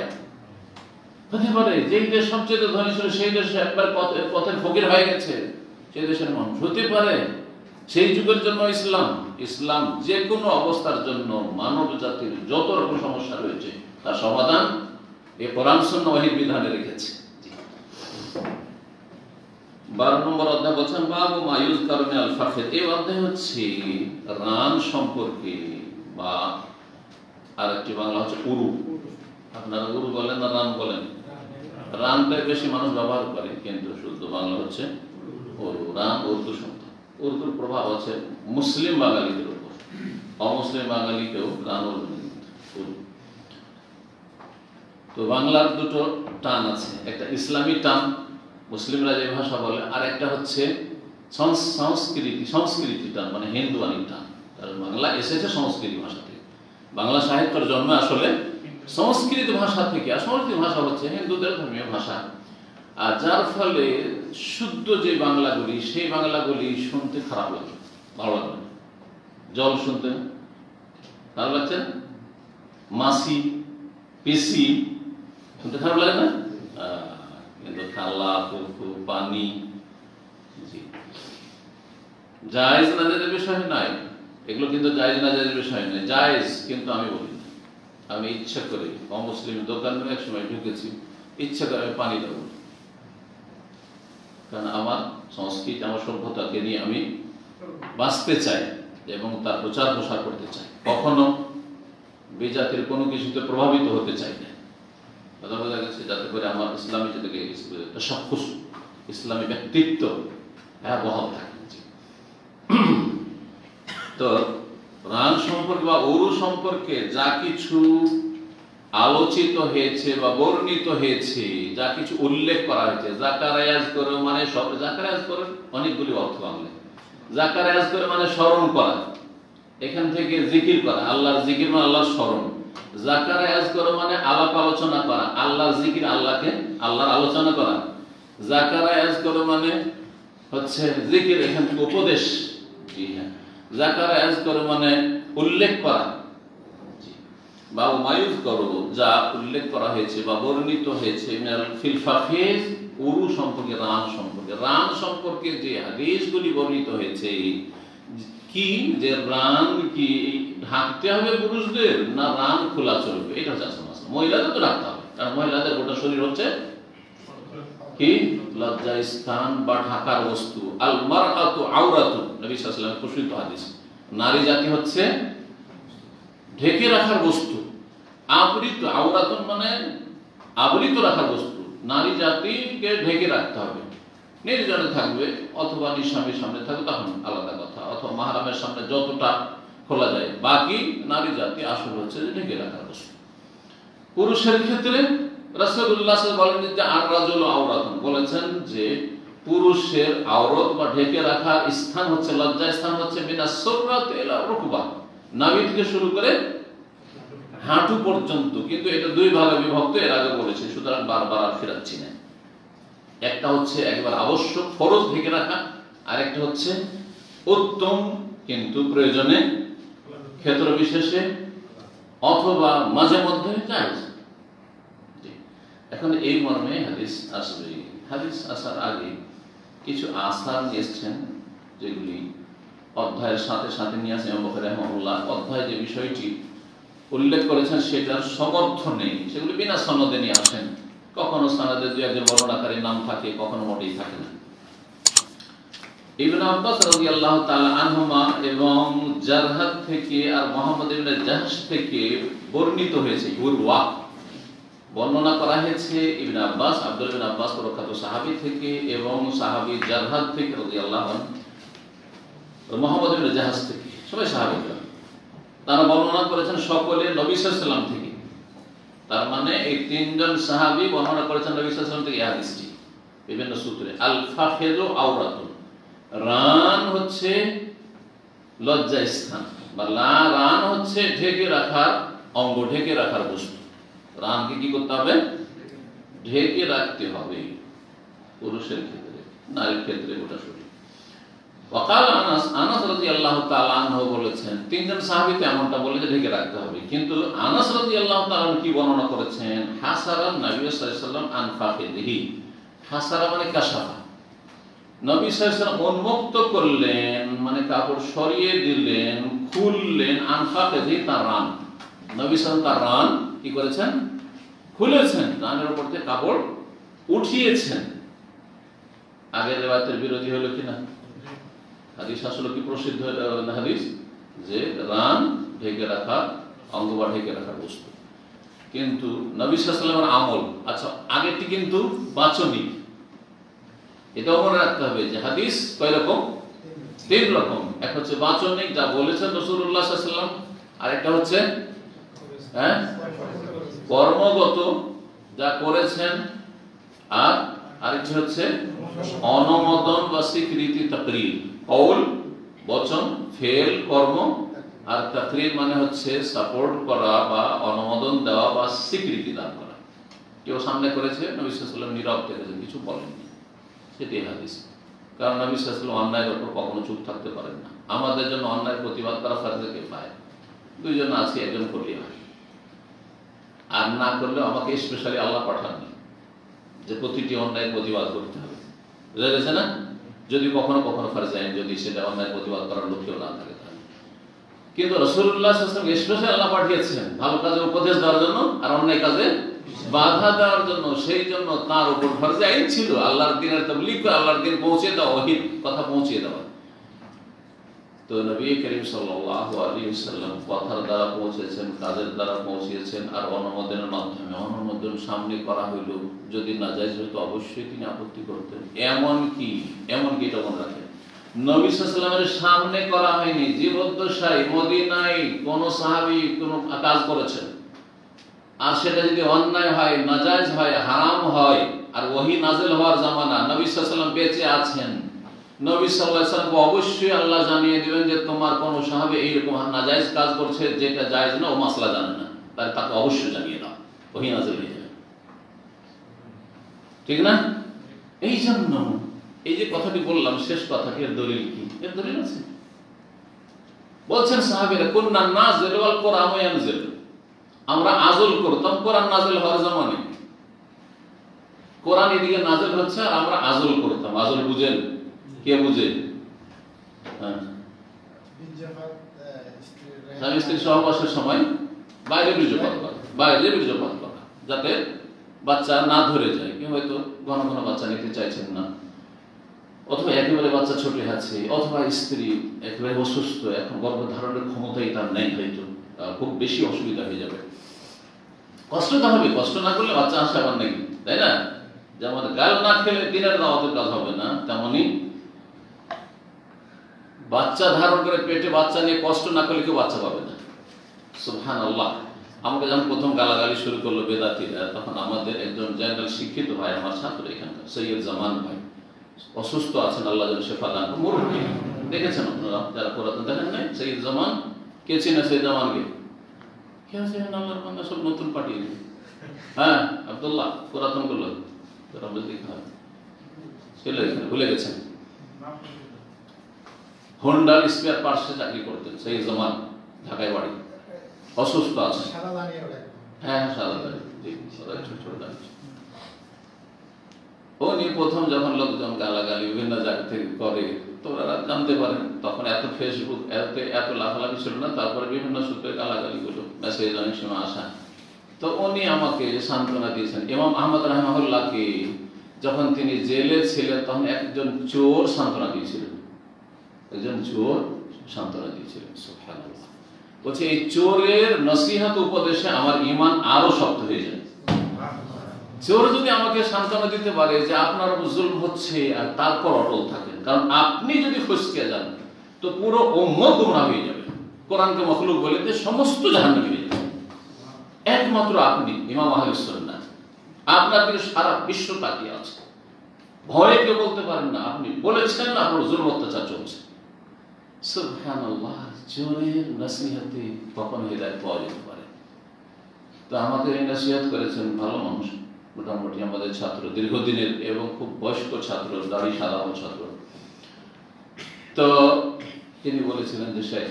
হতে পারে। যেই দেশ সবচেয়ে ধনী ছিল সেই দেশে একবার পথের ফকির হয়ে গেছে, সেই দেশের মানুষ হতে পারে। সেই যুগের জন্য ইসলাম যে কোনো অবস্থার জন্য মানব জাতির যত রকম সমস্যা রয়েছে তার সমাধান এই কোরআন সুন্নাহ ওহীর বিধানে রেখেছে। 12 নম্বর অধ্যায় বলছেন বাবু মা ইউযকারু মিনাল ফাখর। এই অধ্যায় হচ্ছে রান সম্পর্কে, বা আরেকটি বাংলা হচ্ছে উরু। আপনারা উরু বলেন না রান বলেন? রানটাই বেশি মানুষ ব্যবহার করে, কিন্তু শুদ্ধ বাংলা হচ্ছে উরু। রান উর্দু শব্দ, উর্দুর প্রভাব আছে মুসলিম বাঙালিদের উপর, অমুসলিম বাঙালিকেও রান উর্দু। তো বাংলার দুটো টান আছে, একটা ইসলামী টান, মুসলিমরা যে ভাষা বলে, আর একটা হচ্ছে সংস্কৃতি টান, মানে হিন্দুয়ানি টান। কারণ বাংলা এসেছে সংস্কৃত ভাষা থেকে, বাংলা সাহিত্যের জন্ম আসলে সংস্কৃত ভাষা থেকে, আর সংস্কৃত ভাষা হচ্ছে হিন্দুদের ধর্মীয় ভাষা। আর যার ফলে শুদ্ধ যে বাংলাগুলি, সেই বাংলাগুলি শুনতে খারাপ লাগে, ভালো লাগে না। জল শুনতে খারাপ লাগছে, মাসি পিসি শুনতে খারাপ লাগে না, কিন্তু খালা পুকু পানি জায়েজ না জায়েজের বিষয় নাই, এগুলো কিন্তু জায়েজ না জায়েজের বিষয় নয়, জায়েজ। কিন্তু আমি বলি, আমি ইচ্ছা করে অমুসলিম দোকানে এক সময় ঢুকেছি, ইচ্ছা করে আমি পানি দেবো, কারণ আমার সংস্কৃতি, আমার সভ্যতাকে নিয়ে আমি বাঁচতে চাই। এবং তার প্রচার প্রসার করতে চায়, কখনো বিজাতির কোনো কিছুতে প্রভাবিত হতে চাই না। কথা বোঝা গেছে? যাতে করে আমার ইসলামী যেটাকে তাশাখুস, ইসলামী ব্যক্তিত্ব বহাল থাকে। তো রান সম্পর্কে বা উরু সম্পর্কে যা কিছু আলোচিত হয়েছে বা বর্ণিত হয়েছে, যা কিছু উল্লেখ করা হয়েছে, জাকারায়াজ করে মানে সব, জাকারায়াজ করে অনেকগুলি অর্থ আনলে। জাকারায়াজ করে মানে স্মরণ করা, এখান থেকে জিকির করা, আল্লাহর জিকির মানে আল্লাহর স্মরণ। জাকারায়াজ করে মানে আলাপ আলোচনা করা, আল্লাহর জিকির, আল্লাহর আলোচনা করা। জাকারায়াজ করে মানে হচ্ছে জিকির, এখান থেকে উপদেশ। জি হ্যাঁ। জাকারায়াজ করে মানে উল্লেখ করা, বা মায়ুজ করো যা উল্লেখ করা হয়েছে বা বর্ণিত হয়েছে ফিল ফাফিজ, উরু সম্পর্কে, রান সম্পর্কে। রান সম্পর্কে যে হাদিসগুলি বর্ণিত হয়েছে কি, যে রান কি ঢাকতে হবে পুরুষদের, না রান খোলা চলবে, এটা হচ্ছে আসল মাসলা। মহিলাদের তো রাখতে হবে, কারণ মহিলাদের গোটা শরীর হচ্ছে কি লজ্জা স্থান বা ঢাকার বস্তু। আল মারআতু আওরাতুন, নবী সাল্লাল্লাহু আলাইহি ওয়াসাল্লামের প্রসিদ্ধ হাদিস। নারী জাতি হচ্ছে ঢেকে রাখার বস্তু, আবৃত। আওরাতুন মানে আবৃত রাখার বস্তু। নারী জাতিকে ঢেকে রাখতে হবে, নির্জনে থাকবে অথবা নিঃস্বামীর সামনে থাকবে তখন আলাদা কথা, অথবা মাহরামের সামনে যতটা খোলা যায়। বাকি নারী জাতি আসল হচ্ছে ঢেকে রাখার বস্তু। পুরুষের ক্ষেত্রে রাসূলুল্লাহ সাল্লাল্লাহু আলাইহি ওয়াসাল্লাম বলেন যে আর রাজুল আওরাতুন, বলেছেন যে পুরুষের আওরত বা ঢেকে রাখার স্থান হচ্ছে, লজ্জা স্থান হচ্ছে মিনাস সুররাতি ইলা রুকবা, নাভি থেকে শুরু করে হাঁটু পর্যন্ত। কিন্তু এটা দুই ভাগে বিভক্ত, এর আগে বলেছে, সুতরাং বারবার আর ফেরাচ্ছি না। একটা হচ্ছে একবার আবশ্যক ফরজ ঢেকে রাখা, আর একটা হচ্ছে উত্তম কিন্তু প্রয়োজনে, ক্ষেত্র বিশেষে অথবা মাঝে মধ্যে জায়েজ। এখন এই মর্মে হাদিস আসবে। হাদিস আসার আগে কিছু আসার নিয়ে এসছেন, যেগুলি অধ্যায়ের সাথে সাথে নিয়ে আসেন ইমাম বুখারী রাহিমাহুল্লাহ। অধ্যায় যে বিষয়টি উল্লেখ করেছেন সেটার সমর্থন নেই, সেগুলি বিনা সনদে নিয়ে আসেন। কখনো সনদে দুই একজন বর্ণনাকারীর নাম থাকে, কখনো মোটেই থাকে না। ইবনে আব্বাস রাদিয়াল্লাহু তাআলা আনহুমা এবং জারহাদ থেকে আর মুহাম্মদ ইবনে জাহশ থেকে বর্ণিত হয়েছে, উরওয়া বর্ণনা করা হয়েছে ইবনে আব্বাস, আব্দুল্লাহ ইবনে আব্বাস প্রখ্যাত সাহাবী থেকে, এবং সাহাবী জারহাদ থেকে রাদিয়াল্লাহু আনহু, মুহাম্মদ ইবনে জাহশ থেকে, সবাই সাহাবীরা। তারা বর্ণনা করেছেন সকলে নবী সাল্লাল্লাহু আলাইহি ওয়াসাল্লাম থেকে। তার মানে এই তিনজন সাহাবী বর্ণনা করেছেন নবী সাল্লাল্লাহু আলাইহি ওয়াসাল্লাম থেকে এই হাদিসটি বিভিন্ন সূত্রে। আল ফাখিযু আওরাতুন, রান হচ্ছে লজ্জা স্থান, বা রান হচ্ছে ঢেকে রাখার অঙ্গ, ঢেকে রাখার বস্তু। রানকে কি করতে হবে? ঢেকে রাখতে হবে, পুরুষের ক্ষেত্রে, নারীর ক্ষেত্রে গোটা শরীর। ওয়াকাল আনাস, আনাস রাদিয়াল্লাহু তাআলা আনহু বলেছেন, তিনজন সাহাবী তো এমনটা বলে যে ঢেকে রাখতে হবে, কিন্তু আনাস রাদিয়াল্লাহু তাআলা কি বর্ণনা করেছেন? হাসারান নবী সাল্লাল্লাহু আলাইহি ওয়াসাল্লাম আন ফাখিদিহি। হাসারা মানে কাশাফা, নবী সাল্লাল্লাহু আলাইহি ওয়াসাল্লাম উন্মুক্ত করলেন, মানে কাপড় সরিয়ে দিলেন, খুললেন, আন ফাখিদিহি, তার রান। নবী সাল্লাল্লাহু আলাইহি ওয়াসাল্লাম তার রান কি করেছেন? খুলেছেন, রানের উপর থেকে কাপড় উঠিয়েছেন। আগের রিওয়ায়াতের বিরোধী হলো কিনা? হাদিস আসলে কি প্রসিদ্ধ হাদিস যে রান ঢেকে রাখা অঙ্গ বা ঢেকে রাখার বস্তু, কিন্তু নবী সাল্লাল্লাহু আলাইহি ওয়াসাল্লামের আমল। আচ্ছা, আগেরটি কিন্তু বাচনিক, এটাও মনে রাখতে হবে যে হাদিস কয় রকম? তিন রকম। এক হচ্ছে বাচনিক, যা বলেছেন রাসূলুল্লাহ সাল্লাল্লাহু আলাইহি ওয়াসাল্লাম, আর একটা হচ্ছে কর্মগত, যা করেছেন, আর আরেকটি হচ্ছে অনুমোদন বা স্বীকৃতি, তাকরীর, কওল বচন, ফেল কর্ম, আর তাকরীর মানে হচ্ছে সাপোর্ট করা বা অনুমোদন দেওয়া বা স্বীকৃতি দান করা। কেউ সামনে করেছে, নবী সাল্লাল্লাহু আলাইহি ওয়াসাল্লাম নীরব থেকেছেন, কিছু বলেননি, সেটাই হাদিস। কারণ নবী সাল্লাল্লাহু আলাইহি ওয়াসাল্লাম অন্যায়ের উপর কখনো চুপ থাকতে পারেন না। আমাদের জন্য অন্যায়ের প্রতিবাদ করা ফরজে কিফায়া, দুইজন আছে, একজন করলে হয়, আর না করলে আমাকে স্পেশালি আল্লাহ পাঠাননি যে প্রতিটি অন্যায়ের প্রতিবাদ করতে হবে, বুঝা গেছে না? যদি কখনো কখনো ফরজ আইন, যদি সেটা অন্যায়ের প্রতিবাদ করার লক্ষ্যেও না থাকে তাহলে। কিন্তু রাসূলুল্লাহ সাল্লাল্লাহু আলাইহি ওয়াসাল্লাম স্পেশালি আল্লাহ পাঠিয়েছেন ভালো কাজে উপদেশ দেওয়ার জন্য আর অন্যায় কাজে বাধা দেওয়ার জন্য। সেই জন্য তার উপর ফরজ আইন ছিল আল্লাহর দ্বীনের তাবলীগ, আল্লাহর দ্বীন পৌঁছে দেওয়া, ওহীর কথা পৌঁছে দেওয়া। তো নবী করিম সাল্লাল্লাহু আলাইহি ওয়াসাল্লাম কথার দ্বারা পৌঁছেছেন, কাজের দ্বারা পৌঁছিয়েছেন, আর অনুমোদনের মাধ্যমে অনুমোদন সামনে করা হইল। যদি নাজায়েজ হতো অবশ্যই তিনি আপত্তি করতেন। এমনকি এটা মনে রাখেন, নবী সাল্লাল্লাহু আলাইহি ওয়াসাল্লামের সামনে করা হয়নি, জীবদ্দশায় মদিনায় কোন সাহাবী কোন কাজ করেছেন, আর সেটা যদি অন্যায় হয়, নাজায়েজ হয়, হারাম হয়, আর ওহী নাযিল হওয়ার জামানা, নবী সাল্লাল্লাহু আলাইহি ওয়াসাল্লাম বেঁচে আছেন, নবী সাল্লাল্লাহু আলাইহি ওয়াসাল্লাম অবশ্যই আল্লাহ জানিয়ে দিবেন যে তোমার কোন সাহাবী এইরকম নাজায়েজ কাজ করছে, যেটা জায়েজ না, ও মাসলা জানে না, তাকে অবশ্যই জানিয়ে দাও, ওহী নাযিল হয়ে যাবে। ঠিক না? এই জন্য এই যে কথাটি বললাম, শেষ কথাটি, এর দলিল কি? এর দলিল আছে। বলছেন সাহাবীরা, কুননা নাযিল ওয়াল কুরআন ইয়ানজিল, আমরা আজল করতাম কোরআন নাযিল হওয়ার জামানে। কোরআন এদিকে নাযিল হচ্ছে আর আমরা আজল করতাম। আজল বুঝেন? কে বুঝে? স্বামী স্ত্রী সহবাসের সময় বাইরে বীর্যপাত করা, যাতে বাচ্চা না ধরে যায়। কেউ হয়তো ঘন ঘন বাচ্চা নিতে চাইছেন না, অথবা একেবারে বাচ্চা ছোট আছে, অথবা স্ত্রী একেবারে অসুস্থ, এখন গর্ভধারণের ক্ষমতাই তার নেই, হয়তো খুব বেশি অসুবিধা হয়ে যাবে। কষ্ট তো হবে, কষ্ট না করলে বাচ্চা আসে আবার নাকি, তাই না? যেমন গাল না খেলে দিনের দাওয়াতের কাজ হবে না, তেমনি বাচ্চা ধারণ করে পেটে বাচ্চা নিয়ে কষ্ট না করলে কেউ বাচ্চা পাবে না। সুবহানাল্লাহ। আমাকে যখন প্রথম গালাগালি শুরু করলো বেদাতিরা, তখন আমাদের একজন জেনারেল শিক্ষিত ভাই, আমার ছাত্র এখানকার, সৈয়দ জামান ভাই, অসুস্থ আছেন, আল্লাহ যেন শেফা দান করেন, মুরব্বী, দেখেছেন আপনারা যারা পুরাতন, দেখেন নাই সৈয়দ জামান? কে চিনে সৈয়দ জামানকে? কে আছে আল্লাহর বান্দা, সব নতুন পাঠিয়ে দিন। হ্যাঁ, আব্দুল্লাহ, পুরাতন গুলো ভুলে গেছেন। হোন্ডার স্পেয়ার পার্টসে চাকরি করতেন সৈয়দ জামান, ঢাকায় বাড়ি, অসুস্থ আছেন। হ্যাঁ, সাদা দাড়ি, ছোট দাড়ি। ও নিয়ে প্রথম যখন লোকজন গালাগালি বিভিন্ন জায়গা থেকে করে, তো ওরা জানতে পারেন, তখন এত ফেসবুক, এত লাফালাফি ছিল না, তারপরে বিভিন্ন সূত্রে গালাগালি গুলো মেসেজ অনেক সময় আসা। তো উনি আমাকে সান্ত্বনা দিয়েছেন। ইমাম আহমদ রাহিমাহুল্লাহকে যখন তিনি জেলে ছিলেন, তখন একজন চোর সান্ত্বনা দিয়েছিলেন, সুবহানাল্লাহ। বলছে, এই চোরের নসিহত উপদেশে আমার ঈমান আরো শক্ত হয়ে যায়। চোর যদি আমাকে সান্ত্বনা দিতে পারে যে আপনার জুলম হচ্ছে, আর তারপর অটল থাকেন, কারণ আপনি যদি ফসকে যান তো পুরো উম্মত গুমরাহ হয়ে যাবে। কোরআনকে মখলুক বলে যে সমস্ত জাহান্নামী হয়ে যাবে, একমাত্র আপনি ইমাম আহলে সুন্নাহ, আপনার দিকে সারা বিশ্ব তাকিয়ে আছে, ভয়ে কেউ বলতে পারেন না আপনি বলেছেন আপনার জুলম অত্যাচার চলছে। সুবহানাল্লাহ। চোরের নসিহতে কখনো হিদায়াত পাওয়া যেতে পারে। তো আমাকে এই নসিহত করেছেন ভালো মানুষ, মোটামুটি আমাদের ছাত্র, দীর্ঘদিনের এবং খুব বয়স্ক ছাত্র, দাড়ি সাদানো ছাত্র। তো তিনি বলেছিলেন যে শেখ,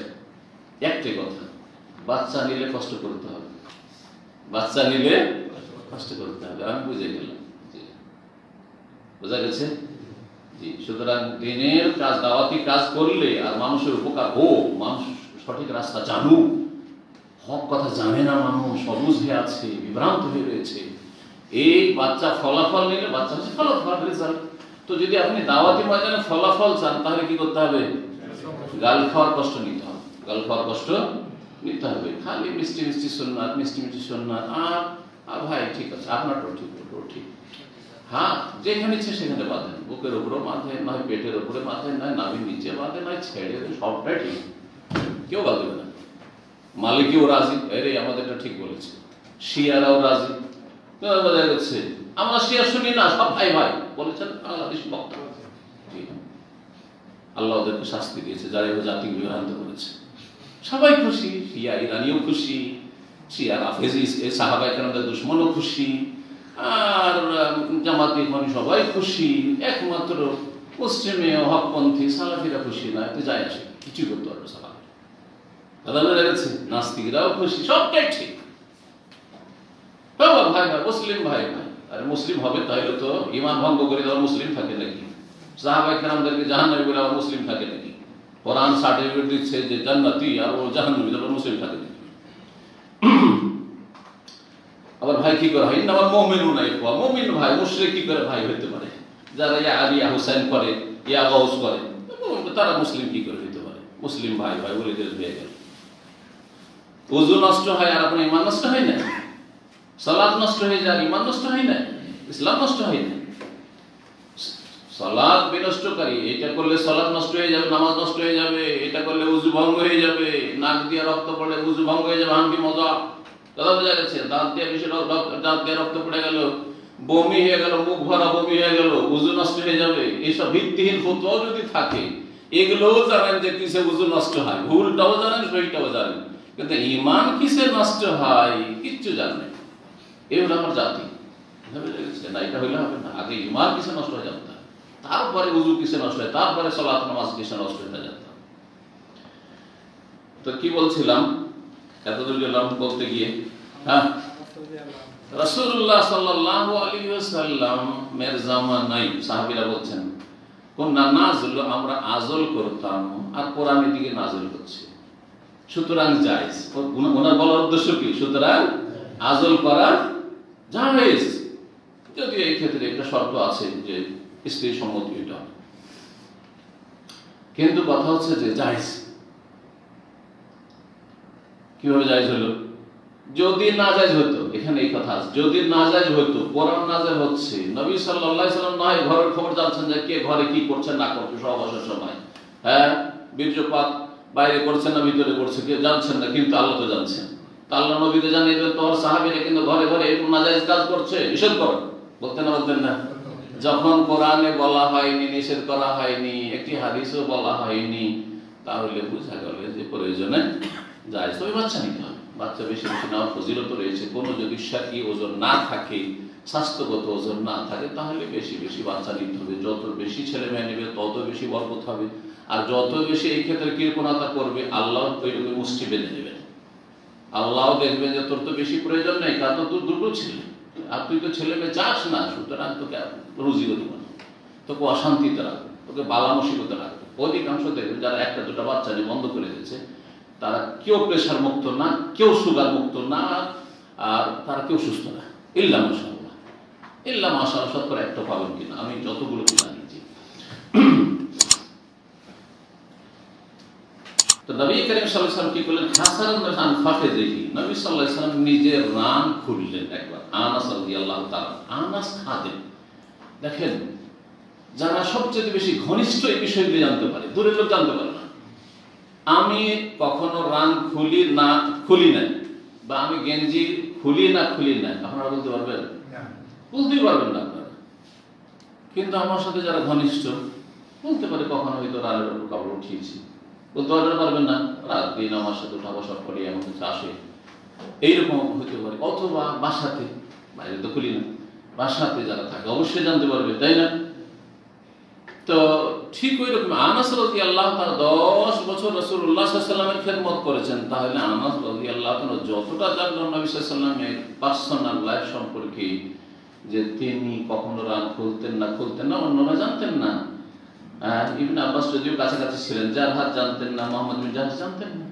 একটাই কথা, বাচ্চা নিলে কষ্ট করতে হবে, বাচ্চা নিলে কষ্ট করতে হবে। আমি বুঝে গেলাম, বোঝা গেছে? জি। সুতরাং দিনের কাজ, দাওয়াতি কাজ করলে আর মানুষের উপকার হোক, মানুষ সঠিক রাস্তা জানুক, হক কথা জানে না মানুষ, সবুজ হয়ে আছে, বিভ্রান্ত হয়ে রয়েছে, এই বাচ্চা ফলাফল নিলে, বাচ্চা হচ্ছে ফলাফল, রেজাল্ট। তো যদি আপনি দাওয়াতি ময়দানে ফলাফল চান, তাহলে কি করতে হবে? গাল খাওয়ার কষ্ট নিতে হবে, গাল খাওয়ার কষ্ট নিতে হবে। খালি মিষ্টি মিষ্টি সুন্নাত, মিষ্টি মিষ্টি সুন্নাত, আর ভাই ঠিক আছে, আপনারটাও ঠিক, ওটাও ঠিক, হ্যাঁ, যেখানে ইচ্ছে সেখানে বাঁধেন, বুকের উপরেও বাঁধে, নয় পেটের উপরে বাঁধে, নয় নাভির নিচে বাঁধে, নয় ছেড়ে, সবটাই ঠিক, কেউ বাঁধবে না। মালিকিও রাজি, এরে আমাদেরটা ঠিক বলেছে, শিয়ারাও রাজি, বোঝা যাচ্ছে। আমরা শিয়া শুনি না, সব ভাই ভাই বলেছেন বাংলাদেশ বক্তা। আল্লাহ ওদেরকে শাস্তি দিয়েছে যারা এবার জাতি বিভ্রান্ত করেছে। সবাই খুশি, শিয়া ইরানিও খুশি, শিয়া রাফেজি সাহাবায়ে কেরামদের দুশমনও খুশি, আর জামাতি ইখওয়ানি সবাই খুশি, একমাত্র পশ্চিমে হকপন্থী সালাফিরা খুশি না। এতে যায় আসে, কিছুই করতে পারবে সালাফি, দাদা বোঝা গেছে। নাস্তিকরাও খুশি, সবটাই ঠিক। ভাই ভাই, মুসলিম ভাই ভাই, আরে মুসলিম হবে তাহলে তো ঈমান ভঙ্গ করে দেওয়ার মুসলিম থাকে নাকি? সাহাবায়ে কেরামদেরকে জাহান্নামী বলে আবার মুসলিম থাকে নাকি? কোরআন সার্টিফিকেট দিচ্ছে যে জান্নাতি, আর ও জাহান্নামী, তারপর মুসলিম থাকে নাকি? আবার ভাই কি করে হয়? ইন্নামাল মুমিনুনা ইখওয়া, মুমিন ভাই, মুশরিক কি করে ভাই হতে পারে? যারা ইয়া আলী ইয়া হুসাইন করে, ইয়া গাউস করে, তারা মুসলিম কি করে হতে পারে? মুসলিম ভাই ভাই বলে দিল হয়ে গেল। ওযু নষ্ট হয় আর আপনার ঈমান নষ্ট হয় না? সালাত নষ্ট হয়ে যায়, ঈমান নষ্ট হয় না, ইসলাম নষ্ট হয় না। সালাত বিনষ্টকারী, এটা করলে সালাত নষ্ট হয়ে যাবে, নামাজ নষ্ট হয়ে যাবে, এটা করলে ওযু ভঙ্গ হয়ে যাবে, নাক দিয়ে রক্ত পড়লে ওযু ভঙ্গ হয়ে যাবে, হানফি মজা কথা বোঝা গেছে। দাঁত দিয়ে বেশি দাঁত দিয়ে রক্ত পড়ে গেল, বমি হয়ে গেল, মুখ ভরা বমি হয়ে গেল, ওযু নষ্ট হয়ে যাবে, এইসব ভিত্তিহীন ফতোয়া যদি থাকে, এগুলোও জানেন যে কিসে ওযু নষ্ট হয়, ভুলটাও জানেন, সহিটাও জানেন, কিন্তু ঈমান কিসে নষ্ট হয় কিচ্ছু জানেন না। এই হলো আমার জাতি। না, এটা হইলে হবে না। আগে ঈমান কিসে নষ্ট হয়ে জানতে হবে, তারপরে ওযু কিসে নষ্ট হয়, তারপরে সালাত নামাজ কিসে নষ্ট হয়ে জানতে হবে। তো কি বলছিলাম এতদূর গেলাম বলতে গিয়ে, হ্যাঁ, রাসূলুল্লাহ সাল্লাল্লাহু আলাইহি ওয়াসাল্লাম এর জামানায় সাহাবীরা বলছেন কুননা নাযিলু, আমরা আযল করতাম, আর কোরআনের দিকে নাযিল হচ্ছে, সুতরাং জায়েজ। ওনার বলার উদ্দেশ্য কি? সুতরাং আযল করা জায়েজ, যদি এই ক্ষেত্রে একটা শর্ত আছে যে স্ত্রী সম্মতি, এটা কিন্তু কথা হচ্ছে যে জায়েজ কিভাবে জায়েজ হলো? যদি নাজায়েজ হতো, এখানে এই কথা আছে, যদি নাজায়েজ হতো, কোরআন নাযিল হচ্ছে, নবী সাল্লাল্লাহু আলাইহি ওয়াসাল্লাম নয় ঘরের খবর জানছেন যে কে ঘরে কি করছে না করছে সহবাসের সময়, হ্যাঁ, বীর্যপাত বাইরে করছে না ভিতরে করছে কে জানছেন না, কিন্তু আল্লাহ তো জানছেন। তা আল্লাহ নবীকে জানিয়ে দেবেন তোমার সাহাবীরা কিন্তু ঘরে ঘরে এরকম নাজায়েজ কাজ করছে, নিষেধ করো, বলতেন না বলতেন না? যখন কোরআনে বলা হয়নি, নিষেধ করা হয়নি, একটি হাদিসও বলা হয়নি, তাহলে বোঝা গেল যে প্রয়োজনে জায়েজ। তবে বাচ্চা নিতে হবে, বাচ্চা বেশি বেশি নেওয়ার ফজিলত রয়েছে। কোনো যদি শারঈ ওজন না থাকে, স্বাস্থ্যগত ওজন না থাকে, তাহলে বেশি বেশি বাচ্চা নিতে হবে। যত বেশি ছেলে মেয়ে নেবে তত বেশি বরকত হবে, আর যত বেশি এই ক্ষেত্রে কৃপণতা করবে আল্লাহ ওইরকম মুষ্টি বেঁধে দেবেন। আল্লাহ দেখবেন যে তোর তো বেশি প্রয়োজন নেই, কারণ তো তোর দুটো ছেলে, আর তুই তো ছেলে মেয়ে চাস না, সুতরাং তোকে রুজিও দিব না, তোকে অশান্তিতে রাখবো, তোকে বালা মুসিবতে রাখবো। অধিকাংশ দেখবেন যারা একটা দুটা বাচ্চা নিয়ে বন্ধ করে দিয়েছে, তারা কেউ প্রেশার মুক্ত না, কেউ সুগার মুক্ত না, আর তারা কেউ সুস্থ না, ইল্লা মাশাআল্লাহ। ইল্লা মাশাআল্লাহ শতকরা একটা পাবেন কিনা, আমি যতগুলো জানিয়েছি। তো নবী করিম সাল্লাল্লাহু আলাইহি ওয়াসাল্লাম কি করলেন? হাসান ফাখিযিহি, নবী সাল্লাল্লাহু আলাইহি ওয়াসাল্লাম নিজের রান খুললেন একবার। আনাস রাদিয়াল্লাহু তাআলা, আনাস খাদেম, দেখেন যারা সবচেয়ে বেশি ঘনিষ্ঠ এই বিষয়গুলি জানতে পারে, দূরের লোক জানতে পারে না। আমি কখনো রান খুলি না খুলি না, বা আমি গেঞ্জি খুলি না আপনারা বলতে পারবেন? বলতেই পারবেন না আপনারা। কিন্তু আমার সাথে যারা ঘনিষ্ঠ বলতে পারে কখনো হয়তো রানের উপর কাপড় উঠিয়েছি, বলতে পারবেন না, রাত দিন আমার সাথে উঠা বসা করে এমন কিছু আসে, এইরকম হতে পারে। অথবা বাসাতে, বাইরে তো খুলি না, বাসাতে যারা থাকে অবশ্যই জানতে পারবে, তাই না? তো ঠিক ওই রকম আনাস রাদিয়াল্লাহু তাআলা 10 বছর রাসূলুল্লাহ সাল্লাল্লাহু আলাইহি ওয়াসাল্লামের খেদমত করেছেন, তাহলে আনাস রাদিয়াল্লাহু তাআলা যতটা জানলেন নবী সাল্লাল্লাহু আলাইহি ওয়াসাল্লামের পার্সোনাল লাইফ সম্পর্কে, যে তিনি কখনো রান খুলতেন না, অন্যরা জানতেন না। ইবনে আব্বাস যদিও কাছাকাছি ছিলেন, জারহাত জানতেন না, মুহাম্মদ বিন জাহাজ জানতেন না।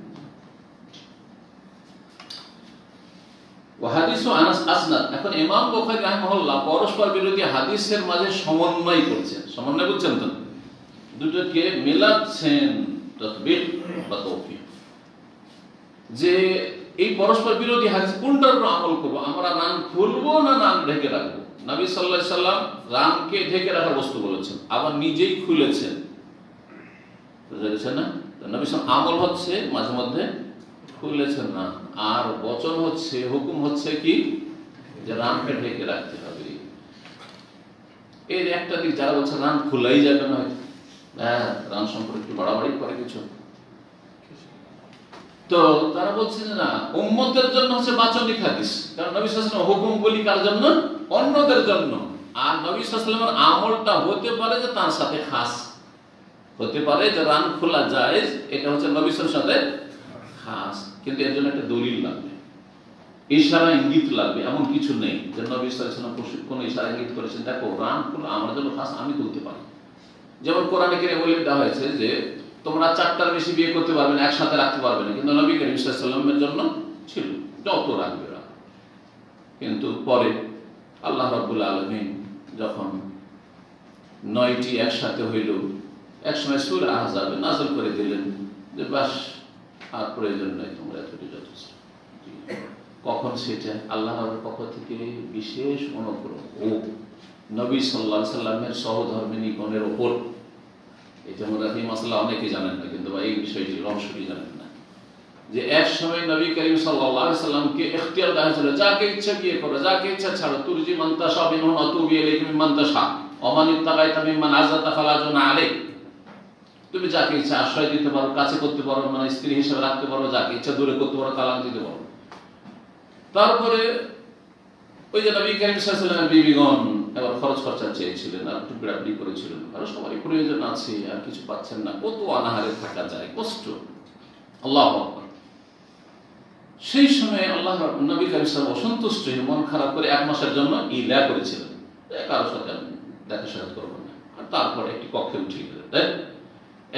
হাদিসু আনাস আসনাদ। এখন ইমাম বুখারী রাহিমাহুল্লাহ পরস্পর বিরোধী হাদিসের মাঝে সমন্বয় করছেন, সমন্বয় বুঝছেন তো, দুটোকে মেলাচ্ছেন, তাসবিহ বা তাওফীক, যে এই পরস্পর বিরোধী হাদিস কোনটার উপর আমল করব, আমরা রান খুলবো না রান ঢেকে রাখবো। নবী সাল্লাল্লাহু আলাইহি সাল্লাম রানকে ঢেকে রাখার বস্তু বলেছেন, আবার নিজেই খুলেছেন, বুঝেছেন না? নবী সাল্লাল্লাহু আমল হচ্ছে মাঝে মধ্যে খুলেছেন না, আর বচন হচ্ছে, হুকুম হচ্ছে কি, যে রানকে ঢেকে রাখতে হবে। এর একটা দিক যারা বলছে রান খোলাই যাবে না, হ্যাঁ, রান সম্পর্কে একটু বাড়াবাড়ি করে কিছু, তো তারা বলছে যে না, উম্মতের জন্য হচ্ছে বাচনিক হাদিস, কারণ নবী সাল্লাল্লাহু আলাইহি ওয়াসাল্লাম হুকুম বলি কার জন্য? অন্যদের জন্য। আর নবী সাল্লাল্লাহু আলাইহি ওয়াসাল্লামের আমলটা হতে পারে যে তার সাথে খাস, হতে পারে যে রান খোলা জায়েজ, এটা হচ্ছে নবী সাল্লাল্লাহু আলাইহি ওয়াসাল্লামের সাথে খাস, কিন্তু এর জন্য একটা দলিল লাগবে, ইশারা ইঙ্গিত লাগবে। এমন কিছু নেই যে নবী সাল্লাল্লাহু আলাইহি ওয়াসাল্লাম কোন ইশারা ইঙ্গিত করেছেন, দেখো রান খোলা আমার জন্য খাস, আমি তুলতে পারি। যেমন কোরআনে কারিমে বলে দেওয়া হয়েছে যে তোমরা 4টার বেশি বিয়ে করতে পারবে না, একসাথে রাখতে পারবে না, কিন্তু নবী করিম সাল্লাল্লাহু আলাইহি ওয়াসাল্লামের জন্য ছিল যত রাখবে রাখবে। কিন্তু পরে আল্লাহ রাব্বুল আলামিন যখন 9টি একসাথে হইল, একসময় সূরা আহজাবে নাযিল করে দিলেন, যে বাস আর প্রয়োজন নেই, তোমরা এতটি যথেষ্ট। কখন সেটা আল্লাহর পক্ষ থেকে বিশেষ অনুগ্রহ ও নবী সাল্লাল্লাহু আলাইহি সাল্লামের সহধর্মিণীগণের ওপর। এটা এই মাসলা অনেকেই জানেন না, কিন্তু এই বিষয়টি রহস্যটি জানেন না, যে এক সময় নবী করিম সাল্লাল্লাহু আলাইহি সাল্লামকে ইখতিয়ার দেওয়া হয়েছিল, যাকে ইচ্ছা বিয়ে করো, যাকে ইচ্ছা ছাড়ো, তুরজি মান তাশা মিনহুম ওয়া তুবি ইলাইহি মিম্মান তাশা ওয়া মান ইত্তাকাইতা মিম্মান আযাতা ফালা জুনাহা আলাইক। তুমি যাকে ইচ্ছা আশ্রয় দিতে পারো, কাছে করতে পারো, মানে স্ত্রী হিসেবে রাখতে পারো, যাকে ইচ্ছা দূরে করতে পারো, তালাক দিতে পারো। তারপরে ওই যে নবী করিম সাল্লাল্লাহু আলাইহি ওয়াসাল্লামের বিবিগণ এবার খরচ খরচা চেয়েছিলেন, আর টুকরাটুকরি করেছিলেন, আর সবারই প্রয়োজন আছে, আর কিছু পাচ্ছেন না, কত অনাহারে থাকা যায়, কষ্ট। আল্লাহু আকবার। সেই সময় আল্লাহ নবী করিম সাল্লাল্লাহু অসন্তুষ্ট হয়ে মন খারাপ করে 1 মাসের জন্য ইলা করেছিলেন, কারোর সাথে আমি দেখা সাক্ষাৎ করবো না, আর তারপরে একটি কক্ষে উঠে গেলেন। তাই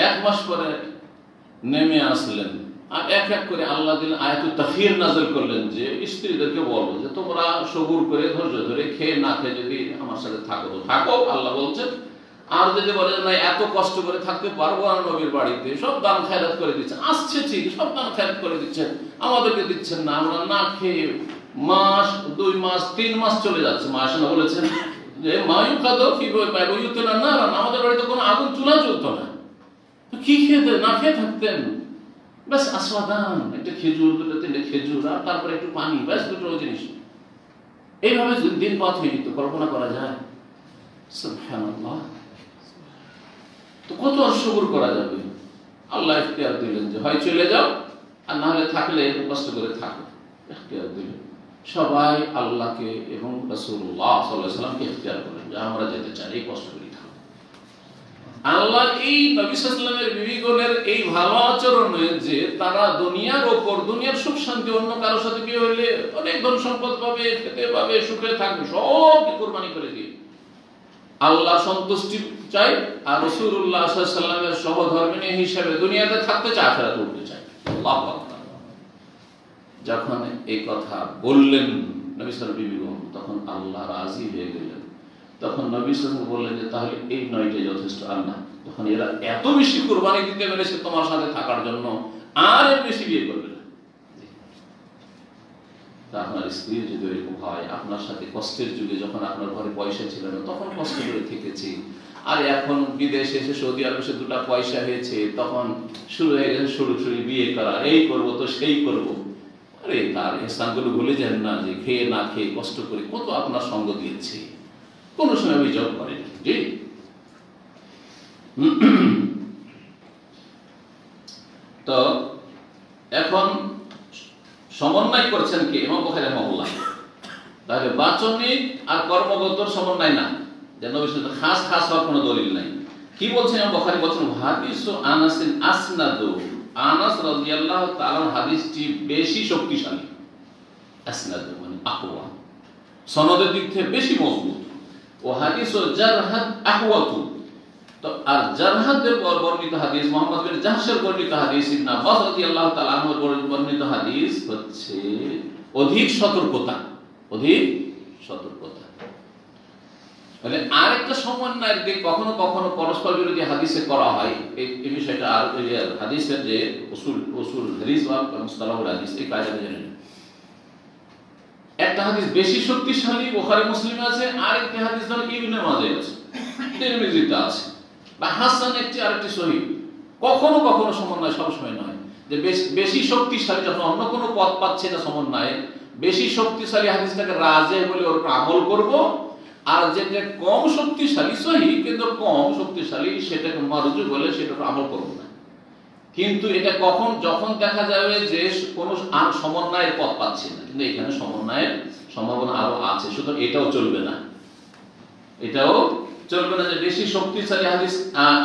1 মাস পরে নেমে আসলেন, আর এক এক করে আল্লাহ দিন আয়াতুত তাখয়ির নাযিল করলেন যে স্ত্রীদেরকে বলো যে তোমরা সবুর করে ধৈর্য ধরে খেয়ে না খেয়ে যদি আমার সাথে থাকো তো থাকো, আল্লাহ বলছেন। আর যদি বলে না এত কষ্ট করে থাকতে পারবো না নবীর বাড়িতে, সব দান খায়রাত করে দিচ্ছেন, আসছে ঠিক, সব দান খায়রাত করে দিচ্ছেন, আমাদেরকে দিচ্ছেন না, আমরা না খেয়ে মাস 2 মাস 3 মাস চলে যাচ্ছে। মা আসেনা বলেছেন যে মায়ু খাদো কি বইতে না, না আমাদের বাড়িতে কোনো আগুন চুলা চলতো না, কি খেতে না খেয়ে থাকতেন, ব্যাস আসওয়াদান, একটা খেজুর, 2-3 খেজুর, আর তারপরে একটু পানি, ব্যাস 2টো জিনিস। এইভাবে দিন পাত হয়ে যেত, কল্পনা করা যায়? সুবহানাল্লাহ। তো কত আর সবুর করা যাবে? আল্লাহ ইখতিয়ার দিলেন যে হয় চলে যাও, আর না হলে থাকলে কষ্ট করে থাকো, ইখতিয়ার দিলেন। সবাই আল্লাহকে এবং রাসূলুল্লাহ সাল্লাল্লাহু আলাইহি ওয়াসাল্লামকে ইখতিয়ার করলেন যে আমরা যেতে চাই, এই কষ্ট করে থাকো। আল্লাহ এই নবী সাল্লাল্লাহু আলাইহি ওয়াসাল্লামের বিবিগণের এই ভালো আচরণে যে তারা দুনিয়ার ওপর, দুনিয়ার সুখ শান্তি, অন্য কারোর সাথে বিয়ে হলে অনেক ধন সম্পদ পাবে, খেতে পাবে, সুখে থাকবে, সব কুরবানি করে দিয়ে আল্লাহ সন্তুষ্টি চাই, আর রাসূলুল্লাহ সাল্লাল্লাহু আলাইহি ওয়াসাল্লামের সহধর্মিণী হিসেবে দুনিয়াতে থাকতে চায়, আখিরাতে উঠতে চায়। আল্লাহু আকবার। যখন এই কথা বললেন নবী সাল্লাল্লাহু আলাইহি ওয়াসাল্লাম বিবিগণ, তখন আল্লাহ রাজি হয়ে গেলেন। তখন নবী সাল্লাল্লাহু আলাইহি ওয়াসাল্লাম বললেন যে তাহলে এই 9টাই যথেষ্ট, আর না। তখন এরা এত বেশি কুরবানি দিতে পেরেছে তোমার সাথে থাকার জন্য, আর এর বেশি বিয়ে করবে না। আপনার স্ত্রী যদি এরকম হয়, আপনার সাথে কষ্টের যুগে যখন আপনার ঘরে পয়সা ছিল না তখন কষ্ট করে থেকেছি, আর এখন বিদেশে এসে সৌদি আরবে এসে 2টা পয়সা হয়েছে, তখন শুরু হয়ে গেছে সরাসরি বিয়ে করা, এই করবো তো সেই করবো। আরে তার ইহসানগুলো ভুলে যান না, যে খেয়ে না খেয়ে কষ্ট করে কত আপনার সঙ্গ দিয়েছে, কোনো সময় অভিযোগ করেনি। জি, তো এখন সমন্বয় করছেন কি? ইমাম বুখারী রাহিমাহুল্লাহ। তাহলে বাচনিক আর কর্মগত সমন্বয় না, যে নবীর সাথে খাস খাস হওয়ার কোনো দলিল নাই। কি বলছেন ইমাম বুখারী? বলছেন হাদিসু আনাসিন আসনাদু, আনাস রাদিয়াল্লাহু তাআলার হাদিসটি বেশি শক্তিশালী। আসনাদু মানে আকওয়া, সনদের দিক থেকে বেশি মজবুত। ও হাদিসু জারহাদ আহওয়াতু, তো আর জারহাদের বর্ণিত হাদিস, মুহাম্মদ বিন জাহশের বর্ণিত হাদিস, ইবনে আব্বাস রাদিয়াল্লাহু তাআলা আনহুর বর্ণিত হাদিস হচ্ছে অধিক সতর্কতা, অধিক সতর্কতা। মানে আরেকটা সমন্বয়ের দিক কখনো কখনো পরস্পর বিরোধী হাদিসে করা হয়, এই বিষয়টা আর হাদিসের যে উসুল হাদিস বা মুস্তালাহুল হাদিস, এই কায়দাটা জানেন। একটা হাদিস বেশি শক্তিশালী বুখারী মুসলিমে আছে, আরেকটা হাদিস ধরো ইবনে মাজাহ আছে, তিরমিজিতে আছে, বা হাসান একটি আরেকটি সহিহ। কখনো কখনো সমন্বয়, সব সময় নয়। যে বেশি শক্তিশালী যখন অন্য কোনো পথ পাচ্ছে না সমন্বয়ে, বেশি শক্তিশালী হাদিসটাকে রাজে বলে ওর উপর আমল করব, আর যেটা কম শক্তিশালী সহিহ কিন্তু কম শক্তিশালী সেটাকে মারজু বলে সেটার উপর আমল করব না। কিন্তু এটা কখন? যখন দেখা যাবে যে কোনো সমন্বয়ের পথ পাচ্ছে না, কিন্তু এখানে সমন্বয়ের সম্ভাবনা আরো আছে, সুতরাং এটাও চলবে না, এটাও চলবে না যে বেশি শক্তিশালী হাদিস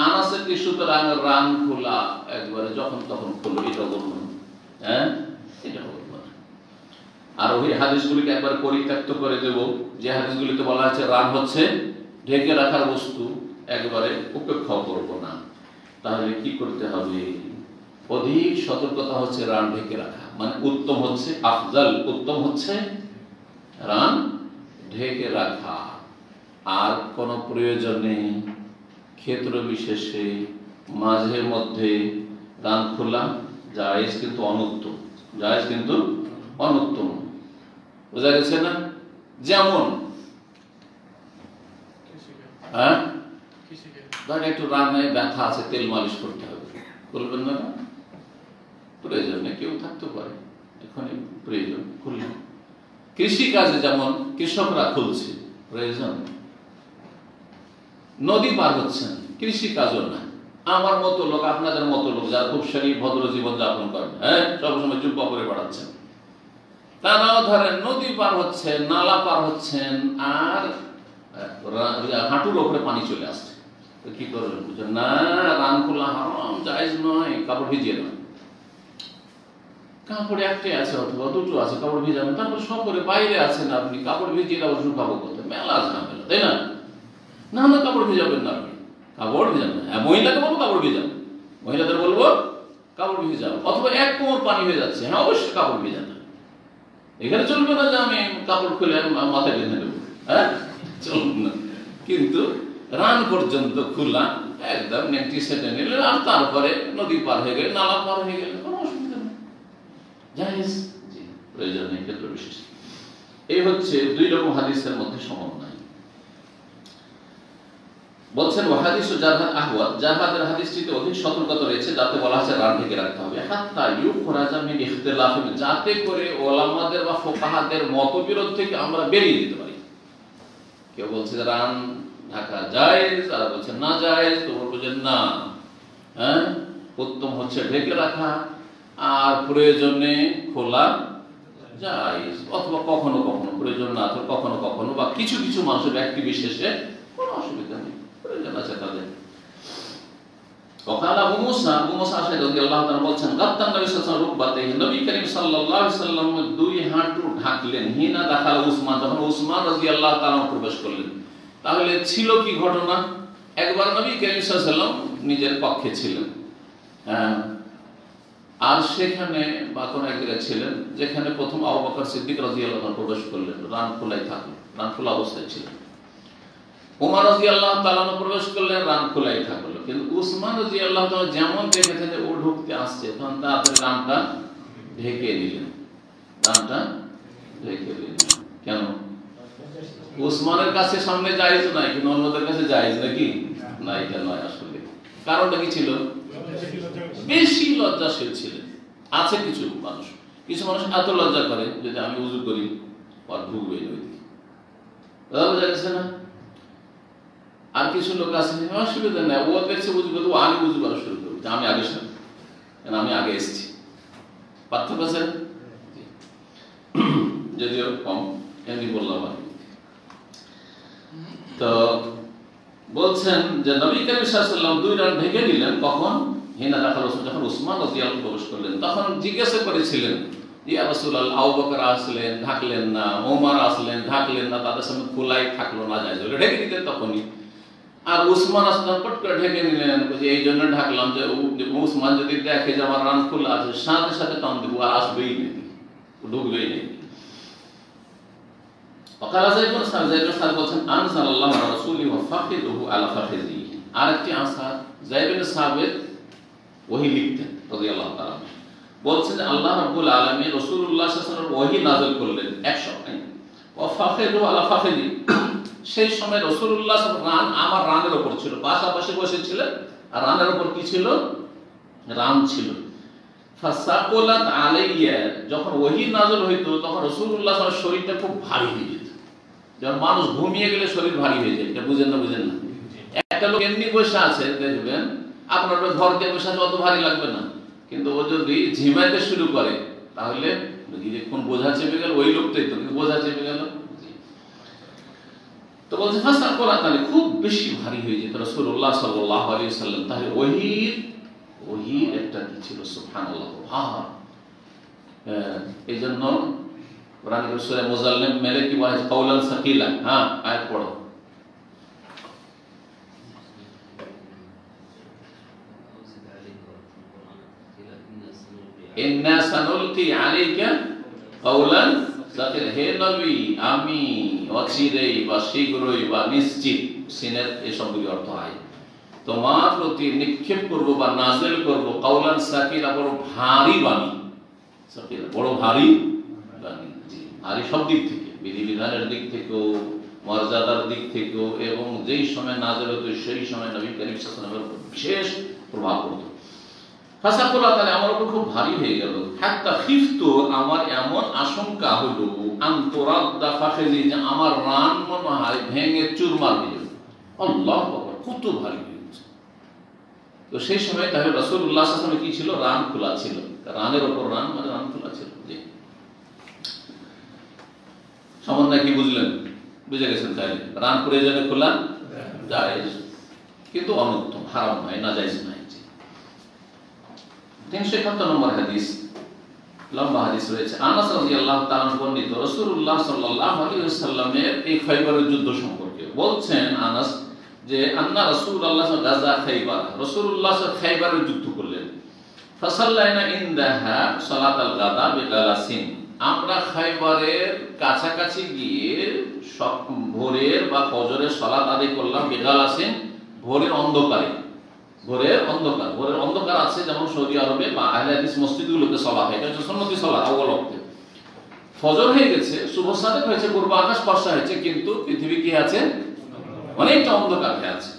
আনাসের কি সুতরাং রান খোলা একবারে যখন তখন খুললো, এটাও বলবো না। হ্যাঁ, এটাও বলবো না। আর ওই হাদিসগুলিকে একবার পরিত্যক্ত করে দেব, যে হাদিসগুলিতে বলা আছে রান হচ্ছে ঢেকে রাখার বস্তু, একবারে উপেক্ষা করব না। তাহলে কি করতে হবে? অধিক সতর্কতা হচ্ছে রান ঢেকে রাখা, মানে উত্তম হচ্ছে আফজাল, উত্তম হচ্ছে রান ঢেকে রাখা। আর কোন প্রয়োজনে ক্ষেত্র বিশেষে মাঝে মধ্যে রান খোলা জায়েজ কিন্তু অনুত্তম, জায়েজ কিন্তু অনুত্তম। বোঝা গেছে না? যেমন হ্যাঁ, ধরেন একটু রান্নায় ব্যথা আছে, তেল মালিশ করতে হবে, করবেন না? প্রয়োজন নেই, কেউ থাকতে পারে এখানে প্রয়োজন খুললেন। কৃষি কাজে যেমন কৃষকরা খুলছে, প্রয়োজন। নদী পার হচ্ছেন, কৃষি কাজও না। আমার মতো লোক, আপনাদের মতো লোক যারা খুব শরীর ভদ্র জীবন যাপন করেন, হ্যাঁ, সবসময় জুব্বা করে বেড়াচ্ছেন, তারাও ধরেন নদী পার হচ্ছেন, নালা পার হচ্ছেন, আর হাঁটুর ওপরে পানি চলে আসছে, তো কি করবেন? বুঝছেন না, রান খোলা হারাম, জায়েজ নয়, কাপড় ভিজিয়ে নয়। কাপড় একটাই আছে অথবা দুটো আছে, কাপড় ভিজাবেন, তারপর সব করে বাইরে আছেন আপনি, কাপড় ভিজিয়ে কাপড় শুকাবো কোথায়? মেলা ঝামেলা, তাই না? না না, কাপড় ভিজাবেন না আপনি, কাপড় ভিজাবেন। হ্যাঁ, মহিলাকে বলবো কাপড় ভিজান, মহিলাদের বলবো কাপড় ভিজাবো। অথবা এক কোমর পানি হয়ে যাচ্ছে, হ্যাঁ অবশ্যই কাপড় ভিজান। এখানে চলবে না যে আমি কাপড় খুলে মাথায় বেঁধে নেবো, হ্যাঁ, চলবে না। কিন্তু রান পর্যন্ত খোলা একদম নেংটি সেটে নিলেন, আর তারপরে নদী পার হয়ে গেলে, নালা পার হয়ে গেলে কোনো অসুবিধা নেই, জায়েজ। জি, প্রয়োজন নেই, ক্ষেত্র বিশেষ। এই হচ্ছে দুই রকম হাদিসের মধ্যে সমন্বয়। বলছেন ওয়াহাদিস ও জারহাদ আহওয়াত, জারহাদের হাদিসটিতে অধিক সতর্কতা রয়েছে, যাতে বলা আছে রান ঢেকে রাখতে হবে, হাত্তা ইউখরাজা মিন ইখতিলাফি, যাতে করে ওলামাদের বা ফুকাহাদের মতবিরোধ থেকে আমরা বেরিয়ে যেতে পারি। কেউ বলছে রান ঢাকা জায়েজ, আর বলছে না জায়েজ, তোমরা বলছেন না, হ্যাঁ উত্তম হচ্ছে ঢেকে রাখা, আর প্রয়োজনে খোলা জায়েজ, অথবা কখনো কখনো প্রয়োজন না তো কখনো কখনো বা কিছু কিছু মানুষের ব্যক্তি বিশেষে কোনো অসুবিধা নেই, প্রয়োজন আছে তাদের। ওকাল আবু মুসা, আবু মুসা আশআরী রাদিয়াল্লাহু তাআলা বলছেন, গাত্তান নবী সাল্লাল্লাহু আলাইহি ওয়াসাল্লাম রুকবাতাইহি, নবী করিম সাল্লাল্লাহু আলাইহি ওয়াসাল্লাম দুই হাঁটু ঢাকলেন, হিনা দাখাল উসমান, যখন উসমান রাদিয়াল্লাহু তাআলা প্রবেশ করলেন। তাহলে ছিল কি ঘটনা? একবার নবী করিম সাল্লাল্লাহু আলাইহি ওয়াসাল্লাম নিজের পক্ষে ছিলেন, আর সেখানে বা কোন এক জায়গায় ছিলেন যেখানে প্রথম আবু বকর সিদ্দিক রাদিয়াল্লাহু তাআলা প্রবেশ করলেন, রান খোলাই থাকলেন, রান খোলা অবস্থায় ছিলেন। ওমর রাদিয়াল্লাহু তাআলা প্রবেশ করলেন, রান খোলাই থাকলো। কিন্তু উসমান রাদিয়াল্লাহু তাআলা যেমন দেখেছেন যে ও ঢুকতে আসছে, তখন তাড়াতাড়ি রানটা ঢেকে দিলেন, রানটা ঢেকে দিলেন। কেন? উসমানের কাছে সামনে জায়েজ নাই, কিন্তু অন্যদের কাছে জায়েজ নাকি? নাই। কেন? আসলে কারণটা কি ছিল? বেশি লজ্জাশীল ছিলেন। আছে কিছু মানুষ এত লজ্জা করে, যদি আমি উযু করি আর ঢুকবে ওইদিকে, বোঝা গেছে না? আর কিছু লোক আছে অসুবিধা নেই, ও দেখছে উযু করতে, ও আগে উযু করা শুরু করবে, আমি আগে শুনি, কেন আমি আগে এসেছি। পার্থক্য আছে, যদিও কম, এমনি বললাম। তো বলছেন যে নবী করিম সাল্লাল্লাহু আলাইহি ওয়াসাল্লাম দুই রান ঢেকে দিলেন, কখন? হিনা দাখাল উসমান, যখন উসমান রাদিয়াল্লাহু প্রবেশ করলেন। তখন জিজ্ঞাসা করেছিলেন, ইয়া রাসূলুল্লাহ, আবু বকর আসলেন ঢাকলেন না, ওমর আসলেন ঢাকলেন না, তাদের সামনে খোলাই থাকলো না, জায়েজ হলো, ঢেকে দিতেন তখনই। আর উসমান আসলেন, পট করে ঢেকে নিলেন, এই জন্য ঢাকলাম যে উসমান যদি দেখে যে আমার রান খোলা আছে, সাথে সাথে টান দেবো, আর আসবেই নেই, ঢুকবেই নেই। وقال زيد بن ثابت বলেন আনসাল্লাহু আলা রাসূলিহি ওয়া ফাখিদুহু আলা ফাখিযি। আরেকটি আনসার যায়েদ বিন সাবিত ওহী লিখতেন রাদিয়াল্লাহু তাআলা, বলছেন আল্লাহ রাব্বুল আলামিন রাসূলুল্লাহ সাল্লাল্লাহু আলাইহি ওয়াসাল্লাম ওহী নাযিল করলেন এক সময়, ওয়া ফাখিদুহু আলা ফাখিযি, সেই সময় রাসূলুল্লাহ সাল্লাল্লাহু আলাইহি ওয়াসাল্লাম আমার রানের উপর ছিল, পাশাপাশি বসেছিলেন, আর রানের উপর কি ছিল? রান ছিল। ফাসাকুলাত আলাইয়া, যখন ওহী নাযিল হইতো তখন রাসূলুল্লাহ সাল্লাল্লাহু আলাইহি ওয়াসাল্লাম শরীরটা খুব ভারী হয়ে যেত। যেমন মানুষ ঘুমিয়ে গেলে শরীর ভারী হয়ে যায়, এটা বুঝেন না? বুঝেন না? একটা লোক এমনি বসে আছে, দেখবেন আপনার ঘর দিয়ে বসে আছে, অত ভারী লাগবে না, কিন্তু ও যদি ঝিমাইতে শুরু করে তাহলে কোন বোঝা চেপে গেল, ওই লোকটাই তো বোঝা চেপে গেল। তো বলছে ফাসাকুলাত আলাইহি, খুব বেশি ভারী হয়ে যেত রাসূলুল্লাহ সাল্লাল্লাহু আলাইহি ওয়াসাল্লাম। তাহলে ওহীর একটা কি ছিল? সুবহানাল্লাহ, ভার। এই জন্য কোরআনের সূরা মুজাল্লিম মেলে কি বলা হয়েছে? কাওলান সাকিলা। হ্যাঁ, আয়াত পড়ো। ইন্না সানুলকি আলাইকা কাওলান সাকিলা, হে নবী আমি অচিরেই বা শীঘ্রই বা নিশ্চিত, সিনের এই সবগুলি অর্থ হয় তোমার প্রতি নিক্ষেপ করব বা নাযিল করব কাওলান সাকিলা, বড় ভারী বাণী, সাকিলা বড় ভারী বাণী। জি, ভারী সব দিক থেকে, বিধিবিধানের দিক থেকেও, মর্যাদার দিক থেকেও, এবং যেই সময় নাযিল হতো সেই সময় নবী করিম সাল্লাল্লাহু আলাইহি ওয়াসাল্লামের উপর বিশেষ প্রভাব পড়তো। ফাসাকুলা, তাহলে আমার উপর খুব ভারী হয়ে গেল। হাত্তা খিফতু, আমার এমন আশঙ্কা হলো, আনতুরাদ্দা ফাখিজি, যে আমার রান মনে হয় ভেঙে চুরমার হয়ে যাবে। আল্লাহু আকবার, কত ভারী হয়ে গেছে। তো সেই সময় তাহলে রাসূলুল্লাহ সাল্লাল্লাহু আলাইহি ওয়াসাল্লাম কি ছিল? রান খোলা ছিল। রানের উপর রান, মানে রান খোলা ছিল। জি, সামান্য কি বুঝলেন? বুঝে গেছেন? তাহলে রান করে যাবে খোলা জায়েজ, কিন্তু অনুত্তম, হারাম নয়, নাজায়েজ নয়। 371 নম্বর হাদিস, লম্বা হাদিস রয়েছে। আনাস রাদিয়াল্লাহু তাআলা বর্ণিত রাসূলুল্লাহ সাল্লাল্লাহু আলাইহি ওয়াসাল্লামের এই খায়বারের যুদ্ধ সম্পর্কে বলছেন আনাস, যে আন্না রাসূলুল্লাহ গাজা খায়বার, রাসূলুল্লাহ খায়বারের যুদ্ধ করলেন। ফাসাল্লাইনা ইনদাহা সালাতাল গাদা বিগালাসিন, আমরা খায়বারের কাছাকাছি গিয়ে ভোরের বা ফজরের সালাত আদায় করলাম। বিগালাসিন, ভোরের অন্ধকারে। ভোরের অন্ধকার, ভোরের অন্ধকার আছে যেমন সৌদি আরবে বা আহলে হাদিস মসজিদগুলোতে সালাত হয়, এটা হচ্ছে সুন্নতি সালাত আউয়াল ওয়াক্তে। ফজর হয়ে গেছে, শুভ সাদেক হয়েছে, পূর্ব আকাশ ফর্সা হয়েছে, কিন্তু পৃথিবী কি আছে? অনেকটা অন্ধকার হয়ে আছে।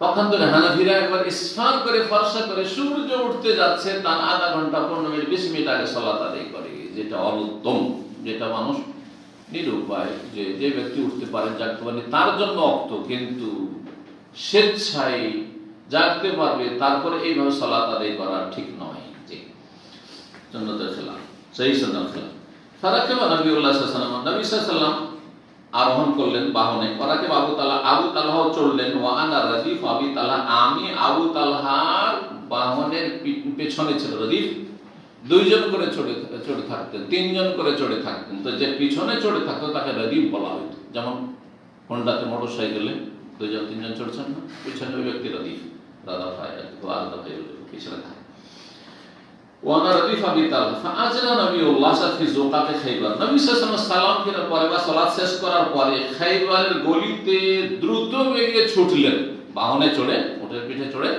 পক্ষান্তরে হানাফিরা একবার ইসফার করে, ফর্সা করে সূর্য উঠতে যাচ্ছে, তার আধা ঘন্টা 15 মিনিট 20 মিনিট আগে সালাত আদায় করে, যেটা অনুত্তম, যেটা মানুষ নিরুপায়, যে ব্যক্তি উঠতে পারে, জাগতে পারে, তার জন্য অক্ত, কিন্তু স্বেচ্ছায় জাগতে পারবে তারপরে এইভাবে সালাত আদায় করা ঠিক নয়। জি, সুন্নতের খেলাফ, সেই সুন্নাত খেলাফ। ফারাকাবা নবিউল্লাহ সাল্লাল্লাহু আলাইহি ওয়াসাল্লাম, নবী সাল্লাল্লাহু আলাইহি ওয়াসাল্লাম আরোহণ করলেন বাহনে। ফারাকাবা আবু তালহাও চড়লেন। ওয়া আনা রাদিফ আবি তালহা, আমি আবু তালহার বাহনের পেছনে ছিল। রাদিফ, দুইজন করে চড়ে থাকতেন, তিনজন করে চড়ে থাকতেন। তো যে পিছনে চড়ে থাকতো তাকে রাদিফ বলা হতো। যেমন হোন্ডাতে, মোটর সাইকেলে দুইজন তিনজন চড়ছেন না, পিছনে ওই ব্যক্তি রাদিফ, দাদা ভাই বা আলাদা ভাই পিছনে থাকে। ওয়ানা রাদিফ আবি তালহা ফাআজরা নবিউল্লাহ ফি যুকাতে খায়বার, নবী সাল্লাল্লাহু আলাইহি ওয়াসাল্লাম সালাম ফিরার পরে বা সালাত শেষ করার পরে খায়বারের গলিতে দ্রুত বেগে ছুটলেন। বাহনে চড়ে, উটের পিঠে চড়ে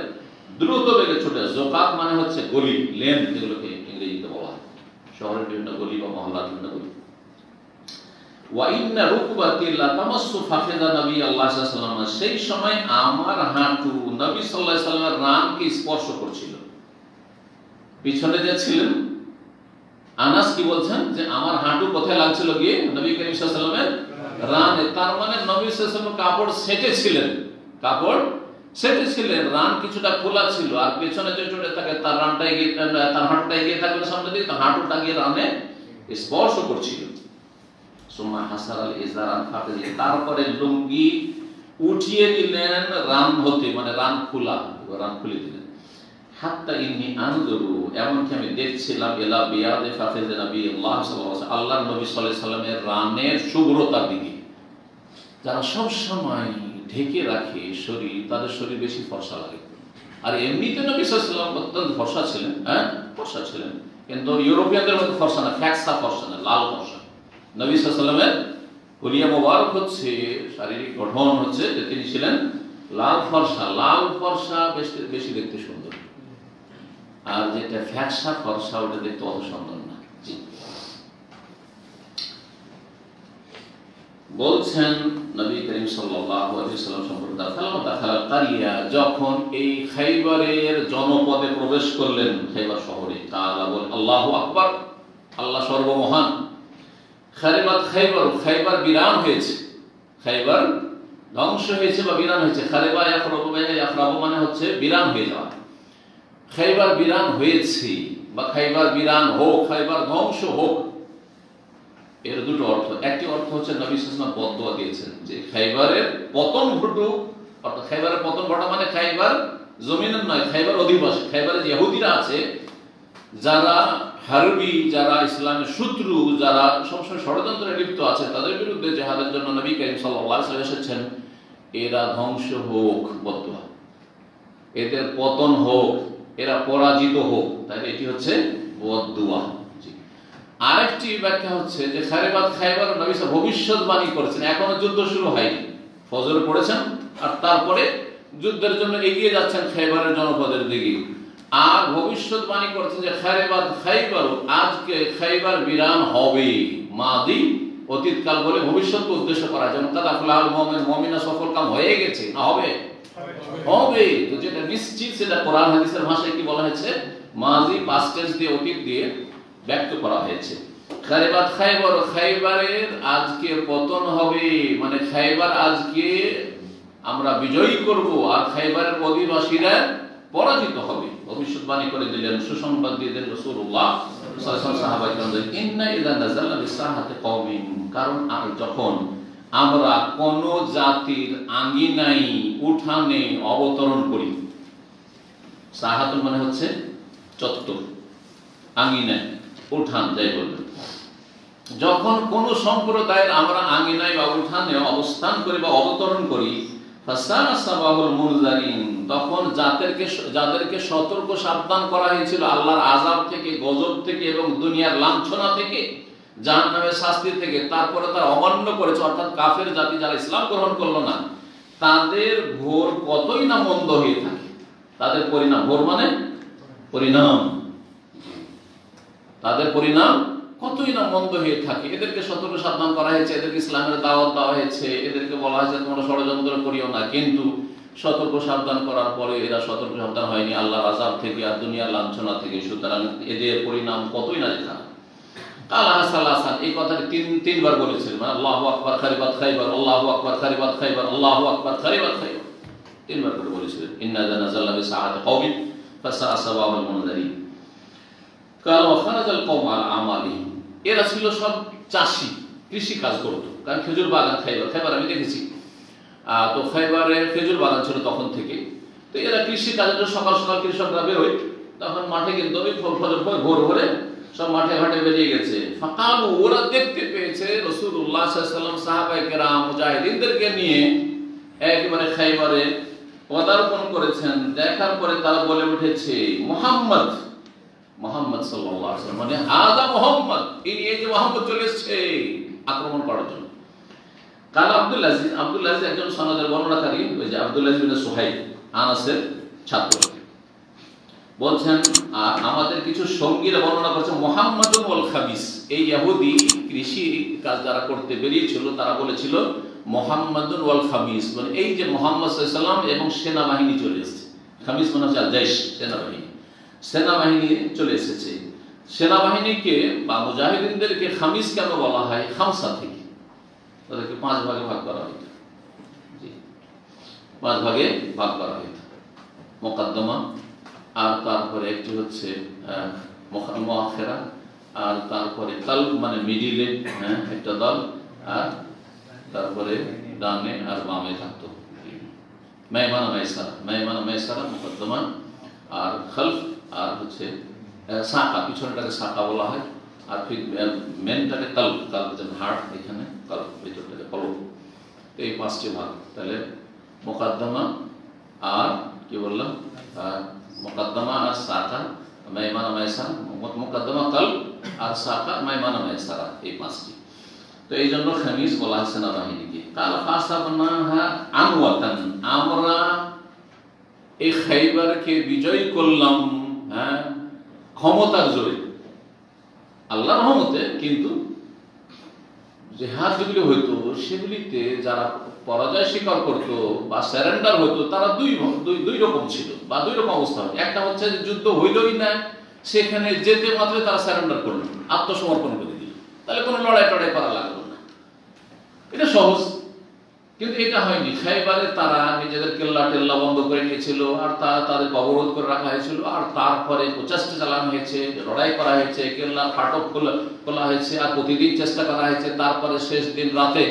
দ্রুত বেগে ছুটে। যুকাত মানে হচ্ছে গলি, লেন, যেগুলোকে ইংরেজিতে বলা হয়, শহরের বিভিন্ন গলি বা মহল্লার বিভিন্ন গলি। ওয়া ইন্না রুকবাতি লা তামাসসু ফাখিদা নবী আল্লাহ সাল্লাল্লাহু আলাইহি ওয়াসাল্লাম, সেই সময় আমার হাঁটু নবী সাল্লাল্লাহু আলাইহি ওয়াসাল্লামের রানকে স্পর্শ করছিল। পিছনে যে ছিলেন আনাস কি বলছেন, যে আমার হাঁটু কোথায় লাগছিল? গিয়ে নবী করিম সাল্লাল্লাহু আলাইহি ওয়াসাল্লামের রানে। তার মানে নবী সাল্লাল্লাহু আলাইহি ওয়াসাল্লাম কাপড় সেটেছিলেন, কাপড় সেটেছিলেন, রান কিছুটা খোলা ছিল, আর পেছনে যে চড়ে থাকে তার রানটাই গিয়ে, তার হাঁটুটাই গিয়ে থাকবে সামনে দিকে, তার হাঁটুটা গিয়ে রানে স্পর্শ করছিল। সুম্মা হাসারাল ইজারান ফাকিজি, তারপরে লুঙ্গি উঠিয়ে দিলেন রান হতে, মানে রান খোলা, রান খুলে দিলেন। হাত্তা ইন্নী আনজুরু, এমনকি আমি দেখছিলাম, ইলা বিয়াদি ফাকিজি নবী আল্লাহ সাল্লাল্লাহু আলাইহি ওয়াসাল্লাম, আল্লাহর নবী সাল্লাল্লাহু আলাইহি ওয়াসাল্লামের রানের শুভ্রতার দিকে। যারা সব সময় ঢেকে রাখে শরীর, তাদের শরীর বেশি ফর্সা লাগে। আর এমনিতে নবী সাল্লাল্লাহু আলাইহি ওয়াসাল্লাম অত্যন্ত ফর্সা ছিলেন, ফর্সা ছিলেন, কিন্তু ইউরোপিয়ানদের মতো ফর্সা না, ফ্যাক্সা ফর্সা না, লাল ফর্সা। নবী সাল্লাল্লাহু আলাইহি ওয়াসাল্লামের হুলিয়া মোবারক হচ্ছে, শারীরিক গঠন হচ্ছে যে তিনি ছিলেন লাল ফর্সা। লাল ফর্সা বেশি দেখতে সুন্দর, আর যেটা ফ্যাক্সা ফর্সা ওটা দেখতে অত সুন্দর না। জি, বলছেন নবী করিম সাল্লাল্লাহু আলাইহি ওয়াসাল্লাম সম্পর্কে, যখন এই খায়বারের জনপদে প্রবেশ করলেন, খায়বার শহরে, তাআলা বলেন আল্লাহু আকবার, আল্লাহ সর্বমহান। খারিবাত খায়বার, খায়বার বিরান হয়েছে, খায়বার ধ্বংস হয়েছে বা বিরান হয়েছে। খারিবা ইয়াখরাবু মানে হচ্ছে বিরান হয়ে যাওয়া। খায়বার বিরান হয়েছে বা খায়বার বিরান হোক, খায়বার ধ্বংস হোক, এর দুটো অর্থ। একটি অর্থ হচ্ছে নবী সাল্লাল্লাহু আলাইহি ওয়াসাল্লাম বদদুয়া দিয়েছেন যে খায়বারের পতন ঘটুক, অর্থাৎ খায়বারের পতন ঘটা মানে খায়বার জমিনের নয়, খায়বার অধিবাসী, খায়বারের ইহুদিরা আছে, যারা হারবি, যারা ইসলামের শত্রু, যারা সবসময় ষড়যন্ত্রে লিপ্ত আছে, তাদের বিরুদ্ধে জিহাদের জন্য নবী করিম সাল্লাল্লাহু আলাইহি ওয়াসাল্লাম এসেছেন। এরা ধ্বংস হোক, বদদুয়া, এদের পতন হোক, এরা পরাজিত হোক, তাই এটি হচ্ছে বদদুয়া। আরেকটি ব্যাখ্যা হচ্ছে যে খারিবাত খায়বার নবী সাল্লাল্লাহু ভবিষ্যৎবাণী করেছেন, এখনো যুদ্ধ শুরু হয়নি, ফজর পড়েছেন আর তারপরে যুদ্ধের জন্য এগিয়ে যাচ্ছেন খাইবারের জনপদের দিকে, আর ভবিষ্যৎবাণী করছেন যে খাইবার, আজকে খাইবার বিরান হবে। মাদি অতীতকাল বলে ভবিষ্যৎকে উদ্দেশ্য করা, যেমন কাদাফুল মুমিনা সফল কাম হয়ে গেছে, না হবে হবে। তো যেটা নিশ্চিত সেটা কোরআন হাদিসের ভাষায় কি বলা হয়েছে, মাজি পাস্ট টেন্স দিয়ে অতীত দিয়ে ব্যক্ত করা হয়েছে। খাইবার, খাইবারের আজকে পতন হবে, মানে খাইবার আজকে আমরা বিজয়ী করব আর খাইবারের অধিবাসীরা পরাজিত হবে, ভবিষ্যৎবাণী করে দিলেন, সুসংবাদ দিয়ে দিলেন রাসূলুল্লাহ সাল্লাল্লাহু আলাইহি ওয়াসাল্লাম সাহাবায়ে ইন্না ইযা নাযালনা বিসাহাতি কওমিন, কারণ যখন আমরা কোন জাতির আঙ্গিনায় উঠানে অবতরণ করি, সাহাতুন মানে হচ্ছে চত্বর, আঙ্গিনায় উঠান যাই বলবেন, যখন কোন সম্প্রদায়ের আমরা আঙ্গিনায় বা উঠানে অবস্থান করি বা অবতরণ করি, তখন যাদেরকে সতর্ক সাবধান করা হয়েছিল আল্লাহর আযাব থেকে, গজব থেকে এবং দুনিয়ার লাঞ্ছনা থেকে, জাহান্নামের শাস্তি থেকে, তারপরে তারা অমান্য করেছে, অর্থাৎ কাফের জাতি যারা ইসলাম গ্রহণ করলো না, তাদের ভোর কতই না মন্দ হয়ে থাকে, তাদের পরিণাম, ভোর মানে পরিণাম, তাদের পরিণাম কতই না মন্দ হয়ে থাকে। এদেরকে সতর্ক সাবধান করা হয়েছে, এদেরকে ইসলামের দাওয়াত দেওয়া হয়েছে, এদেরকে বলা হয়েছে তোমরা ষড়যন্ত্র করিও না, কিন্তু সতর্ক সাবধান করার পরে এরা সতর্ক সাবধান হয়নি আল্লাহর আযাব থেকে আর দুনিয়ার লাঞ্ছনা থেকে, সুতরাং এদের পরিণাম কতই না খারাপ। কালা সালাসান, এই কথাটি তিনবার বলেছেন, মানে আল্লাহু আকবার খারিবাত খাইবার, আল্লাহু আকবার খারিবাত খাইবার, আল্লাহু আকবার খারিবাত খাইবার, তিনবার করে বলেছিলেন। ইন্না নাযালনা বিসাআতি কওমিন ফাসাআ সাওয়াবুল মুনযারিন। কাল ওয়া খারাজাল কওম আলা আমালিহিম, এরা ছিল সব চাষী, কৃষি কাজ করতো, কারণ খেজুর বাগান খাইবার আমি দেখেছি, তো খাইবারে খেজুর বাগান ছিল তখন থেকে, তো এরা কৃষি কাজের জন্য সকাল সকাল কৃষকরা বেরোয়, তখন মাঠে কিন্তু ওই ফজর পর ভোর ভোরে সব মাঠে ঘাটে বেরিয়ে গেছে। ফাকালু, ওরা দেখতে পেয়েছে রাসূলুল্লাহ সাল্লাল্লাহু আলাইহি ওয়াসাল্লাম সাহাবায়ে কেরাম মুজাহিদিনদেরকে নিয়ে একেবারে খাইবারে পদার্পণ করেছেন। দেখার পরে তারা বলে উঠেছে মুহাম্মদ সাল্লাল্লাহু আলাইহি ওয়াসাল্লাম, মানে আদা মুহাম্মদ, ইনি এই যে মুহাম্মদ চলে এসেছে আক্রমণ করার জন্য। কাল আব্দুল আজিজ একজন সনদের বর্ণনাকারী, ওই যে আব্দুল আজিজ বিন সুহাইব, আনাসের ছাত্র, বলছেন আমাদের কিছু সঙ্গীরা বর্ণনা করছে মুহাম্মাদুন ওয়াল খাবিস, এই ইহুদি কৃষি কাজ যারা করতে বেরিয়েছিল তারা বলেছিল মুহাম্মাদুন ওয়াল খাবিস, মানে এই যে মুহাম্মদ সাল্লাল্লাহু আলাইহি ওয়াসাল্লাম এবং সেনাবাহিনী চলে এসেছে। খাবিস মানে হচ্ছে আল-জাইশ, সেনাবাহিনী চলে এসেছে। সেনাবাহিনীকে বা মুজাহিদিনদেরকে খামিস কেন বলা হয়? খামসা থেকে, তাদেরকে 5 ভাগে ভাগ করা হইত, 5 ভাগে ভাগ করা হইত। মুকদ্দমা, আর তারপরে একটি হচ্ছে মুআখিরা, আর তারপরে কালব মানে মিডিলে একটা দল, আর তারপরে ডানে আর বামে থাকতো মাইমানা মাইসারা, মুকদ্দমা আর খালফ, আর হচ্ছে সাকা, পিছনটাকে সাকা বলা হয়, আর মেনটাকে কালব, যেমন হার্ট এখানে কালব, ভিতরটাকে কলব। এই 5টি ভাগ। তাহলে মুকদ্দমা আর কি বললাম, মুকদ্দমা আর সাকা, মাইমানা মাইসারা, মুকদ্দমা কালব আর সাকা, মাইমানা মাইসারা, এই 5টি। তো এই জন্য খামিস বলা হয় সেনাবাহিনীকে। কাল ফাসাবনাহা আমওয়াতান, আমরা এই খাইবারকে বিজয় করলাম ক্ষমতার জোরে, আল্লাহর রহমতে। কিন্তু জিহাদ যেগুলি হইতো সেগুলিতে যারা পরাজয় স্বীকার করতো বা সারেন্ডার হইতো, তারা দুই রকম ছিল বা 2 রকম অবস্থা হয়। একটা হচ্ছে যে যুদ্ধ হইলই না, সেখানে যেতে মাত্র তারা সারেন্ডার করলো, আত্মসমর্পণ করে দিল, তাহলে কোনো লড়াই করা লাগলো না, এটা সহজ। কিন্তু এটা হয়নি। খাইবারে তারা নিজেদের কেল্লা টেল্লা বন্ধ করে নিয়েছিল, আর তাদেরকে অবরোধ করে রাখা হয়েছিল, আর তারপরে প্রচেষ্টা চালানো হয়েছে, লড়াই করা হয়েছে, কেল্লা ফাটক খোলা হয়েছে, আর প্রতিদিন চেষ্টা করা হয়েছে। তারপরে শেষ দিন রাতে,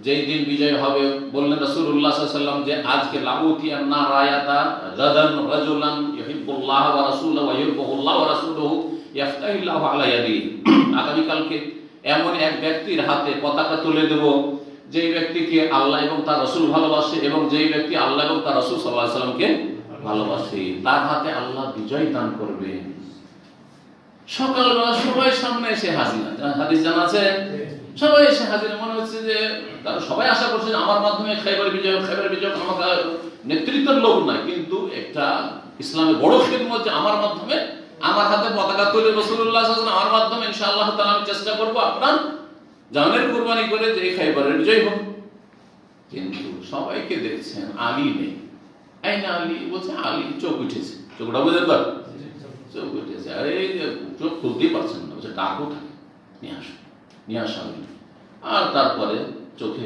যেই দিন বিজয় হবে, বললেন রাসূলুল্লাহ সাল্লাল্লাহু আলাইহি ওয়াসাল্লাম যে আজকে লাউতিয়ান্না রায়াতা গাদান রাজুলান ইউহিব্বুল্লাহ ওয়া রাসূলুহু ওয়া ইউহিব্বুহুল্লাহ ওয়া রাসূলুহু ইফতাহিল্লাহু আলা ইয়াদিহি, আগামীকালকে এমন এক ব্যক্তির হাতে পতাকা তুলে দেব যেই ব্যক্তিকে আল্লাহ এবং তার রাসূল ভালোবাসে, এবং যেই ব্যক্তি আল্লাহ এবং তার রাসূল সাল্লাল্লাহু আলাইহি ওয়াসাল্লামকে ভালোবাসে, তার হাতে আল্লাহ বিজয় দান করবে। সকালবেলা সবাই সামনে এসে হাজির, হাদিস জানা আছে, সবাই এসে হাজির। মনে হচ্ছে যে সবাই আশা করছে আমার মাধ্যমে খাইবার বিজয়, আমাকে নেতৃত্বের লোক নয়, কিন্তু একটা ইসলামের বড় খিদমত যে আমার মাধ্যমে, আমার হাতে পতাকা তুলে রাসূলুল্লাহ সাল্লাল্লাহু আলাইহি ওয়াসাল্লাম, আমার মাধ্যমে ইনশাআল্লাহ তাআলা আমি চেষ্টা করব আপনার জানের কুরবানি করে যে খাইবারের বিজয় হোক। কিন্তু সবাইকে দেখছেন আলী নেই। এই না আলী, বলছে আলী চোখ উঠেছে, চোখটা বুঝতে পার, চোখ উঠেছে, আরে চোখ খুলতেই পারছেন না, বলছে ডাকো থাকে, নিয়ে আসো, নিয়ে আসা আলী। আর তারপরে চোখে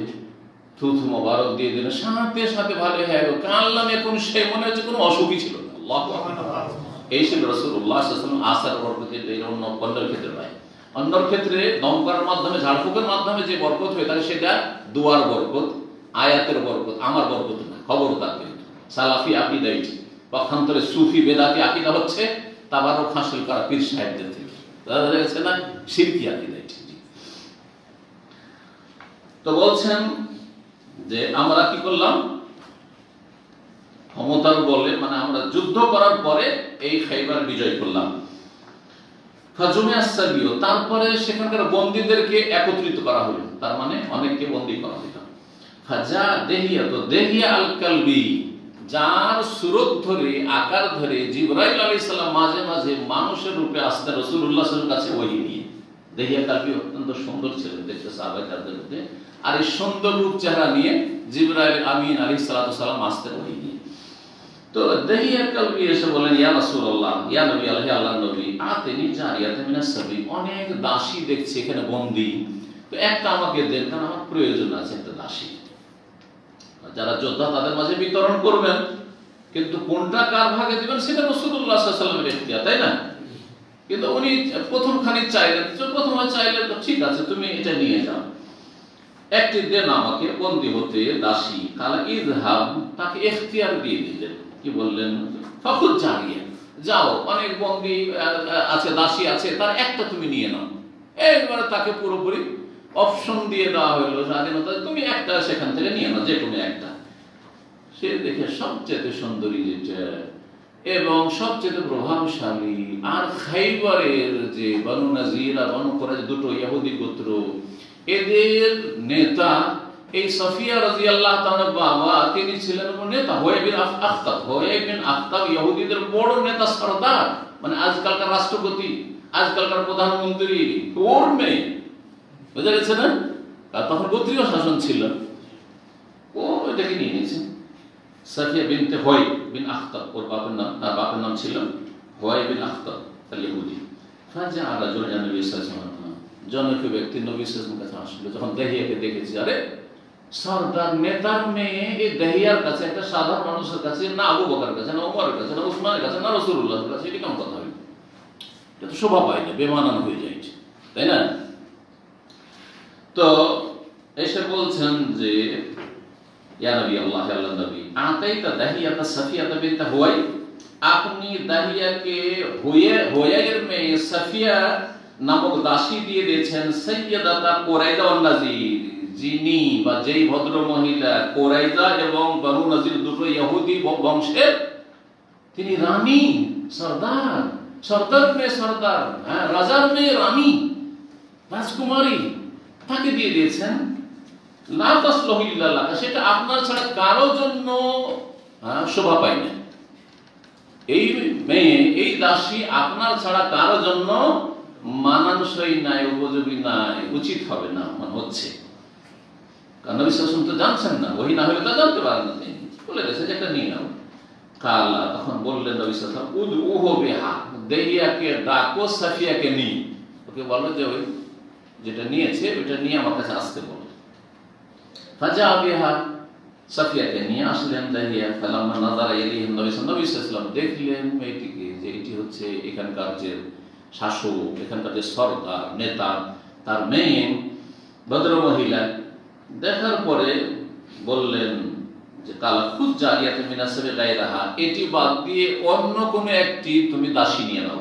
থুথু মোবারক দিয়ে দিলেন, সাথে সাথে ভালো হয়ে গেল, কানলাম এখন সে মনে হচ্ছে কোনো অসুখই ছিল না। আল্লাহু আকবার। এই ছিল রাসূলুল্লাহ সাল্লাল্লাহু আলাইহি ওয়াসাল্লাম আসার বরকতে। এই অন্য ক্ষেত্রে নয়, অন্যর ক্ষেত্রে দম করার মাধ্যমে, ঝাড়ফুঁকের মাধ্যমে যে বরকত হয়ে থাকে সেটা দুয়ার বরকত, আয়াতের বরকত, আমার বরকত না, খবরদার। কিন্তু সালাফি আকীদা, পক্ষান্তরে সুফি বেদাতি আকীদা হচ্ছে তাবারুক হাসিল করা পীর সাহেবদের থেকে, দাদা গেছে না, শিরকি আকীদা। তো বলছেন যে আমরা কি করলাম, ক্ষমতার বলে, মানে আমরা যুদ্ধ করার পরে এই খাইবার বিজয় করলাম। তারপরে সেখানকার বন্দীদেরকে একত্রিত করা হলো, তার মানে অনেককে বন্দী করা হলো। ফাজা দেহিয়া, তো দেহিয়া আল কালবি, যার সুরত ধরে, আকার ধরে জিবরাইল আলাইহিস সালাম মাঝে মাঝে মানুষের রূপে আসতেন রাসূলুল্লাহ সাল্লাল্লাহু আলাইহি ওয়াসাল্লামের কাছে ওহী নিয়ে। দেহিয়া কালবি অত্যন্ত সুন্দর ছিলেন দেখতে সাহাবাদের মধ্যে, আর এই সুন্দর রূপ চেহারা নিয়ে জিবরাইল আমিন আলাইহিস সালাতু ওয়াস সালাম আসতেন ওহী নিয়ে। তো দেহিয়া কালবি এসে বলেন, ইয়া রাসূলুল্লাহ, ইয়া নবী, আল্লাহর নবী, আতেনি জারিয়াতাম মিনাস সাবী, অনেক দাসী দেখছি এখানে বন্দী, তো একটা আমাকে দেন, কারণ আমার প্রয়োজন আছে একটা দাসী। যারা যোদ্ধা তাদের মাঝে বিতরণ করবেন, কিন্তু কোনটা কার ভাগে দিবেন সেটা রাসূলুল্লাহ সাল্লাল্লাহু আলাইহি ওয়াসাল্লামের ইখতিয়ার, তাই না? কিন্তু উনি প্রথম খানিক চাইলেন, প্রথমে চাইলেন তো ঠিক আছে তুমি এটা নিয়ে যাও, একটি দেন আমাকে বন্দী হতে দাসী। কালা ইযহাব, তাকে ইখতিয়ার দিয়ে দিলেন, কি বললেন, ফাখুদ জারিয়া, যাও, অনেক বন্দী আছে, দাসী আছে, তার একটা তুমি নিয়ে নাও। একবারে তাকে পুরোপুরি অপশন দিয়ে দেওয়া হলো, স্বাধীনতা, তুমি একটা সেখান থেকে নিয়ে নাও, যে কোনো একটা। সে দেখে সবচেয়ে সুন্দরী যেটা এবং সবচেয়ে প্রভাবশালী, আর খাইবারের যে বনু নাজির আর বনু কুরাইজা দুটো ইহুদি গোত্র, এদের নেতা এই সাফিয়া রাদিয়াল্লাহু তাআলা বাবা, তিনি ছিলেন নেতা হুয়াই বিন আখতাব। হুয়াই বিন আখতাব ইহুদিদের বড় নেতা, সরদার, মানে আজকালকার রাষ্ট্রপতি, আজকালকার প্রধানমন্ত্রী, ওর মেয়ে, বুঝা গেছে না? আর তখন গোত্রীয় শাসন ছিল, ও এটাকে নিয়ে নিয়েছে। সাফিয়া বিনতে হুয়াই বিন আখতাব, ওর বাপের নাম, তার বাপের নাম ছিল হুয়াই বিন আখতাব আল ইহুদি। ফাজা রাজুলুন ইলা নবী সাল্লাল্লাহু আলাইহি ওয়াসাল্লাম, জনৈক ব্যক্তি নবী সাল্লাল্লাহু আলাইহি ওয়াসাল্লামের কাছে আসলো। যখন দেহিয়াকে দেখেছে, আরে সরদার নেতার মেয়ে এই দেহিয়ার কাছে, একটা সাধারণ মানুষের কাছে, না আবু বকরের কাছে, না ওমরের কাছে, না উসমানের কাছে, না রাসূলুল্লাহর কাছে, এটা কেমন কথা হলো? এটা তো শোভা পায় না, বেমানান হয়ে যায়, তাই না? তো এসে বলছেন যে, ইয়া নবী, আল্লাহর নবী, আতাইতা দাহিয়াতা সাফিয়াতা বিনত হুয়াই, আপনি দাহিয়াকে হুয়াইয়ের মেয়ে সাফিয়া নামক দাসী দিয়ে দিয়েছেন সাইয়্যিদাতা কুরাইজা ওয়ান নাজির, যিনি বা যেই ভদ্র মহিলা কুরাইজা এবং বনু নাজির দুটো ইহুদি বংশের, তিনি রানী, সরদার, সরদার মেয়ে সরদার, হ্যাঁ, রাজার মেয়ে রানী, রাজকুমারী, তাকে দিয়ে দিয়েছেন। লা তাসলুহু ইল্লা লাকা, সেটা আপনার ছাড়া কারো জন্য শোভা পায় না। এই মেয়ে, এই দাসী আপনার ছাড়া কারো জন্য মানানসই নাই, উপযোগী নাই, উচিত হবে না মনে হচ্ছে। কারণ নবী সাল্লাল্লাহু আলাইহি ওয়াসাল্লাম তো জানছেন না, ওহী না হলে তা জানতে পারেন না, বলে গেছে যে একটা নিয়ে নাও। কালা, তখন বললেন নবী সাল্লাল্লাহু আলাইহি ওয়াসাল্লাম, উদউহু বিহা, দেহিয়াকে ডাকো, সাফিয়াকে নিয়ে, ওকে বলো যে ওই যেটা নিয়েছে ওইটা নিয়ে আমার কাছে আসতে বলো। ফাজা বিহা, সাফিয়াকে নিয়ে আসলেন দাহিয়া। ফালাম্মা নাযারা ইলাইহি নবী সাল্লাল্লাহু আলাইহি ওয়াসাল্লাম, দেখলেন মেয়েটিকে যে এটি হচ্ছে এখানকার যে শাসক, এখানকার যে সরদার, নেতা, তার মেয়ে, ভদ্র মহিলা। দেখার পরে বললেন যে, কালা খুদ জারিয়াতুন মিনাস সাবী গায়রাহা, এটি বাদ দিয়ে অন্য কোনো একটি তুমি দাসী নিয়ে নাও,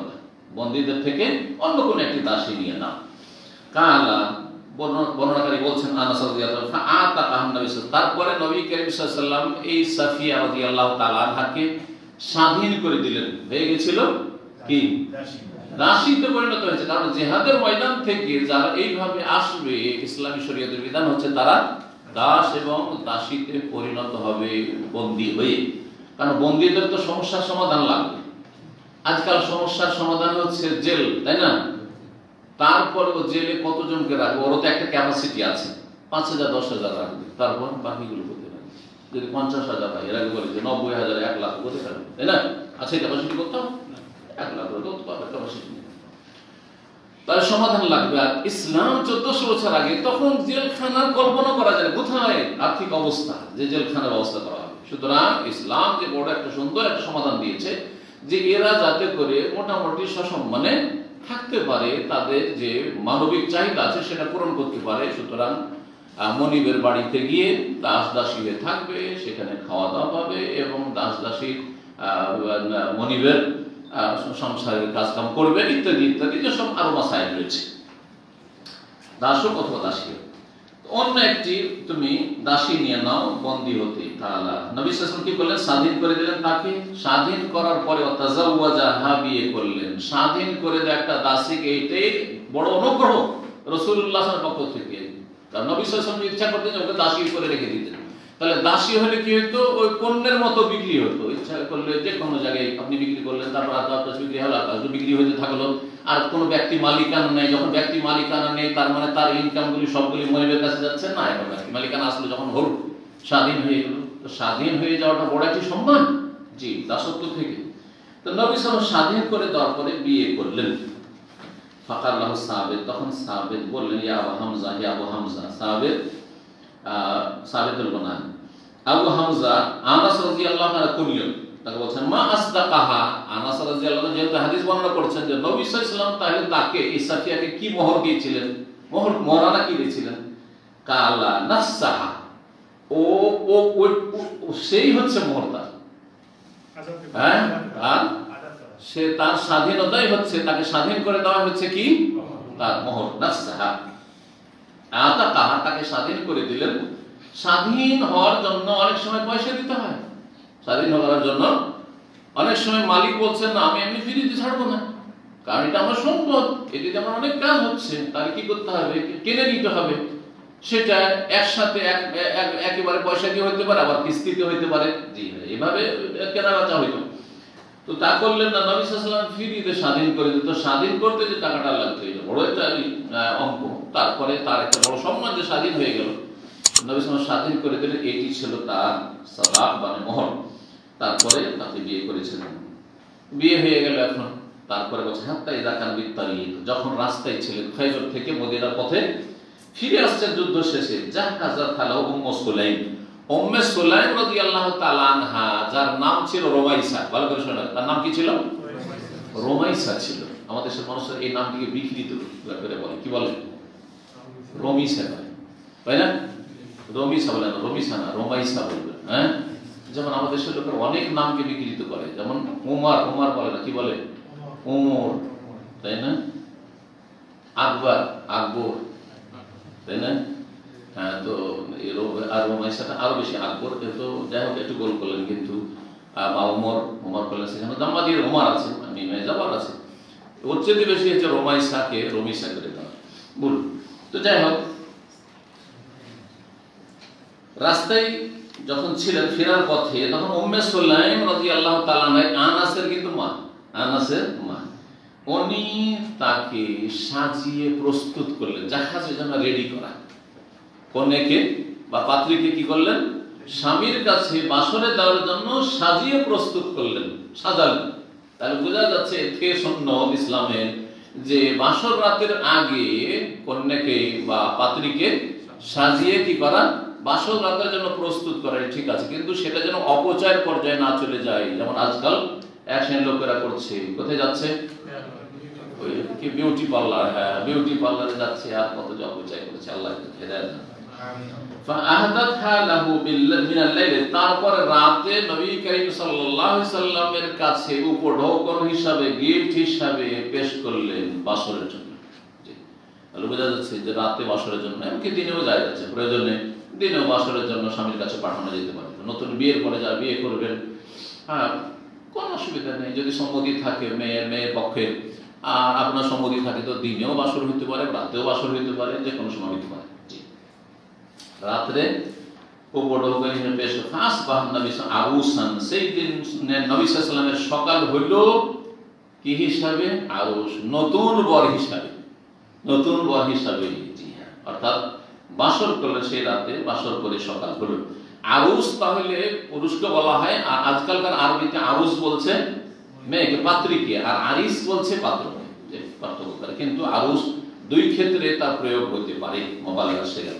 বন্দীদের থেকে অন্য কোনো একটি দাসী নিয়ে নাও। কালা, বর্ণনাকারী বলছেন আনাস রাদিয়াল্লাহু আনহু, ফাআতাকা নবী, তারপরে নবী করিম সাল্লাল্লাহু আলাইহি ওয়াসাল্লাম এই সাফিয়া রাদিয়াল্লাহু তাআলা আনহাকে স্বাধীন করে দিলেন, হয়ে গেছিল কি দাসীতে পরিণত হয়েছে। কারণ জিহাদের ময়দান থেকে যারা এইভাবে আসবে, ইসলামী শরীয়তের বিধান হচ্ছে তারা দাস এবং দাসীতে পরিণত হবে বন্দী হয়ে। কারণ বন্দীদের তো সমস্যার সমাধান লাগবে। আজকাল সমস্যার সমাধান হচ্ছে জেল, তাই না? তারপরেও জেলে কতজনকে রাখবে? ওরও তো একটা ক্যাপাসিটি আছে, 5,000 10,000 রাখবে, তারপর বাকিগুলো করতে পারবে। যদি 50,000 হয়, এর আগে বলে যে 90,000 1 লাখ করতে পারবে, তাই না? আছে ক্যাপাসিটি করতাম 1 লাখ করতে পারবে ক্যাপাসিটি। তার সমাধান লাগবে। আর ইসলাম 1400 বছর আগে তখন জেলখানার কল্পনা করা যায় কোথায় আর্থিক অবস্থা যে জেলখানার ব্যবস্থা করা হবে। সুতরাং ইসলাম যে বড় একটা সুন্দর একটা সমাধান দিয়েছে যে এরা যাতে করে মোটামুটি সসম্মানে থাকতে পারে, তাদের যে মানবিক চাহিদা আছে সেটা পূরণ করতে পারে। সুতরাং মনিবের বাড়িতে গিয়ে দাস দাসী হয়ে থাকবে, সেখানে খাওয়া দাওয়া পাবে এবং দাস দাসী মনিবের সংসারের কাজকাম করবে ইত্যাদি ইত্যাদি, যেসব আরো মাসাইল রয়েছে। দাসক অথবা দাসী। অন্য একটি তুমি দাসী নিয়ে নাও বন্দী হতে। তাআলা নবী সাল্লাল্লাহু আলাইহি ওয়াসাল্লাম কি করলেন? স্বাধীন করে দিলেন তাকে। স্বাধীন করার পরে তাজাওয়াজাহা, বিয়ে করলেন। স্বাধীন করে দেয় একটা দাসীকে, এটাই বড় অনুগ্রহ রাসূলুল্লাহ সাল্লাল্লাহু আলাইহি ওয়াসাল্লামের পক্ষ থেকে। কারণ নবী সাল্লাল্লাহু আলাইহি ওয়াসাল্লাম ইচ্ছা করতেন ওকে দাসী করে রেখে দিতেন। তাহলে দাসী হলে কি হতো? ওই পণ্যের মতো বিক্রি হতো। ইচ্ছা করলে যে কোনো জায়গায় আপনি বিক্রি করলেন, তারপর আকাশ বিক্রি হলো, আকাশ বিক্রি হতে থাকলো। আর কোনো ব্যক্তি মালিকানা নেই। যখন ব্যক্তি মালিকানা নেই তার মানে তার ইনকামগুলি সবগুলি মনিবের কাছে যাচ্ছে না। এখন ব্যক্তি মালিকানা আসলে যখন হল, স্বাধীন হয়ে গেল। তো স্বাধীন হয়ে যাওয়াটা বড় একটি সম্মান, জি, দাসত্ব থেকে। তো নবী সাল্লাল্লাহু আলাইহি ওয়াসাল্লাম স্বাধীন করে দেওয়ার পরে বিয়ে করলেন। ফাকার লাহু সাবিত, তখন সাবিত বললেন, ইয়া আবু হামজা, ইয়া আবু হামজা। সাবিতুল গুনান আবু হামজা। আনাস রাদিয়াল্লাহু তাআলা কুনিয়ত, তাকে বলছেন মা আসদাকাহা। আনাস রাদিয়াল্লাহু তাআলা যেহেতু হাদিস বর্ণনা করছেন যে নবী সাল্লাল্লাহু আলাইহি ওয়াসাল্লাম তাহলে তাকে এই সাফিয়াকে কি মোহর দিয়েছিলেন, মোহরানা কি দিয়েছিলেন? কালা নাফসাহা, ও ও সেই হচ্ছে মোহরটা। হ্যাঁ, আর সে তার স্বাধীনতাই হচ্ছে, তাকে স্বাধীন করে দেওয়া হচ্ছে কি তার মোহর। নাফসাহা আতাকাহা, তাকে স্বাধীন করে দিলেন। স্বাধীন হওয়ার জন্য অনেক সময় পয়সা দিতে হয়। স্বাধীন হওয়ার জন্য অনেক সময় মালিক বলছেন না, আমি এমনি ফ্রিতে ছাড়বো না, কারণ এটা আমার সম্পদ, এটিতে আমার অনেক কাজ হচ্ছে, তাহলে কি করতে হবে? কিনে নিতে হবে। সেটা একসাথে একেবারে পয়সা দিয়ে হইতে পারে, আবার কিস্তিতে হইতে পারে। জি, এইভাবে কেনা বেচা হইতো। তো তা করলেন না, নবী সাল্লাল্লাহু আলাইহি ওয়াসাল্লাম ফ্রিতে স্বাধীন করে দিত। স্বাধীন করতে যে টাকাটা লাগতো এটা বড় একটা অঙ্ক। তারপরে তার একটা বড় সম্মান যে স্বাধীন হয়ে গেল, নবী সাল্লাল্লাহু আলাইহি ওয়াসাল্লাম স্বাধীন করে দিলেন। এটি ছিল তার সাদাক মানে মোহর। তারপরে তাকে বিয়ে করেছিলেন। বিয়ে হয়ে গেল। এখন তারপরে বলছে হাত্তা ইযা কান বিত্তারিক, যখন রাস্তায় ছিলেন খায়বার থেকে মদিনার পথে ফিরে আসছেন যুদ্ধ শেষে, জাহাজাত খালাউ উম্মু সুলাইম। উম্মে সুলাইম রাদিয়াল্লাহু তাআলা আনহা, যার নাম ছিল রোমাইসা। ভালো করে শোনেন, তার নাম কি ছিল? রোমাইসা ছিল। আমাদের দেশের মানুষ এই নামটিকে বিকৃত করে বলে, কি বলে? রমিসা বলে, তাই না? রমিসা বলে না, রমিসা না, রোমাইসা বলবে। হ্যাঁ, যেমন আমাদের দেশের লোকের অনেক নামকে বিকৃত করে। যেমন উমার, উমার বলে না, কি বলে? ওমর, তাই না? আকবর, আকবর, তাই না? হ্যাঁ, তো আর রোমাইসাটা আরো বেশি। আকবর তো যাই হোক একটু গোল করলেন, কিন্তু ওমর, ওমর করলেন, সেখানে জাম্মা দিয়ে ওমর আছে, মিমে জাবার আছে। ওর চেয়ে বেশি হচ্ছে রোমাইসাকে রমিসা করে দেওয়া ভুল। তো যাই হোক, রাস্তায় যখন ছিলেন ফেরার পথে, তখন উম্মে সুলাইম রাদিয়াল্লাহু তাআলা আনাসের কিন্তু মা, আনাসের মা, উনি তাকে সাজিয়ে প্রস্তুত করলেন, জাহাজের জন্য রেডি করা। কন্যাকে বা পাত্রীকে কি করলেন? স্বামীর কাছে বাসরে দেওয়ার জন্য সাজিয়ে প্রস্তুত করলেন, সাজালেন। তাহলে বোঝা যাচ্ছে এতে সুন্নত ইসলামের যে বাসর রাতের আগে কন্যাকে বা পাত্রীকে সাজিয়ে কি করা, বাসর রাতের জন্য প্রস্তুত করা, ঠিক আছে, কিন্তু সেটা যেন অপচয়ের পর্যায়ে না চলে যায়। যেমন আজকাল এক শ্রেণীর লোকেরা করছে, কোথায় যাচ্ছে? ওই কি বিউটি পার্লার, হ্যাঁ, বিউটি পার্লারে যাচ্ছে, আর কত যে অপচয় করেছে, আল্লাহ হেদায়েত দান। তারপরে রাতে নবী করিম সাল্লাল্লাহু আলাইহি সাল্লামের কাছে উপঢৌকন হিসাবে, গিফট হিসাবে পেশ করলেন বাসরের জন্য। তাহলে বোঝা যাচ্ছে যে রাতে বাসরের জন্য, এমনকি দিনেও যায় যাচ্ছে, প্রয়োজনে দিনেও বাসরের জন্য স্বামীর কাছে পাঠানো যেতে পারে। নতুন বিয়ের পরে যারা বিয়ে করবেন, হ্যাঁ, কোনো অসুবিধা নেই, যদি সম্মতি থাকে মেয়ের পক্ষে, আর আপনার সম্মতি থাকে তো দিনেও বাসর হইতে পারে, রাতেও বাসর হইতে পারে, যে কোনো সময় হইতে পারে। রাত্রে উপঢৌকন পেশ ফাঁস বাহান নবী আরুসান, সেই দিন নবী সাল্লাল্লাহু আলাইহি ওয়াসাল্লামের সকাল হইল কি হিসাবে? আরুস, নতুন বর হিসাবে, নতুন বর হিসাবে। অর্থাৎ বাসর করলে সেই রাতে বাসর করে সকাল হলো। আরুস তাহলে পুরুষকে বলা হয়, আর আজকালকার আরবিতে আরুস বলছে মেয়েকে, পাত্রীকে, আর আরিস বলছে পাত্রকে, পাত্রকে। কিন্তু আরুস দুই ক্ষেত্রে তার প্রয়োগ হতে পারে, মোবালিগা সেরা।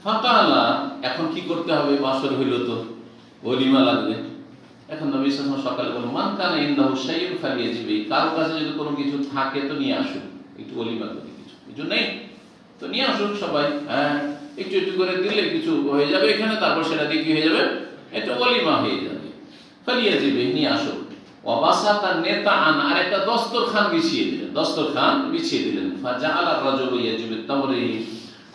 ফাকালা, এখন কি করতে হবে? বাসর হইল তো ওলিমা লাগবে। এখন নবী সাল্লাল্লাহু আলাইহি ওয়াসাল্লাম সকালে বলেন, মান কানা ইনদাহু শাইউন ফালিয়াজিবি, কারো কাছে যদি কোনো কিছু থাকে তো নিয়ে আসুন, একটু ওলিমা করে কিছু নেই তো নিয়ে আসুন সবাই। হ্যাঁ, একটু একটু করে দিলে কিছু হয়ে যাবে এখানে, তারপর সেটা দিয়ে কি হয়ে যাবে? এটা ওলিমা হয়ে যাবে। ফালিয়াজিবি, নিয়ে আসুন। ওয়াবাসাতা নেতা আন, আর একটা দস্তরখান বিছিয়ে দিলেন, দস্তরখান বিছিয়ে দিলেন। ফাজাআলা রাজুলু ইয়াজিবু তামরি,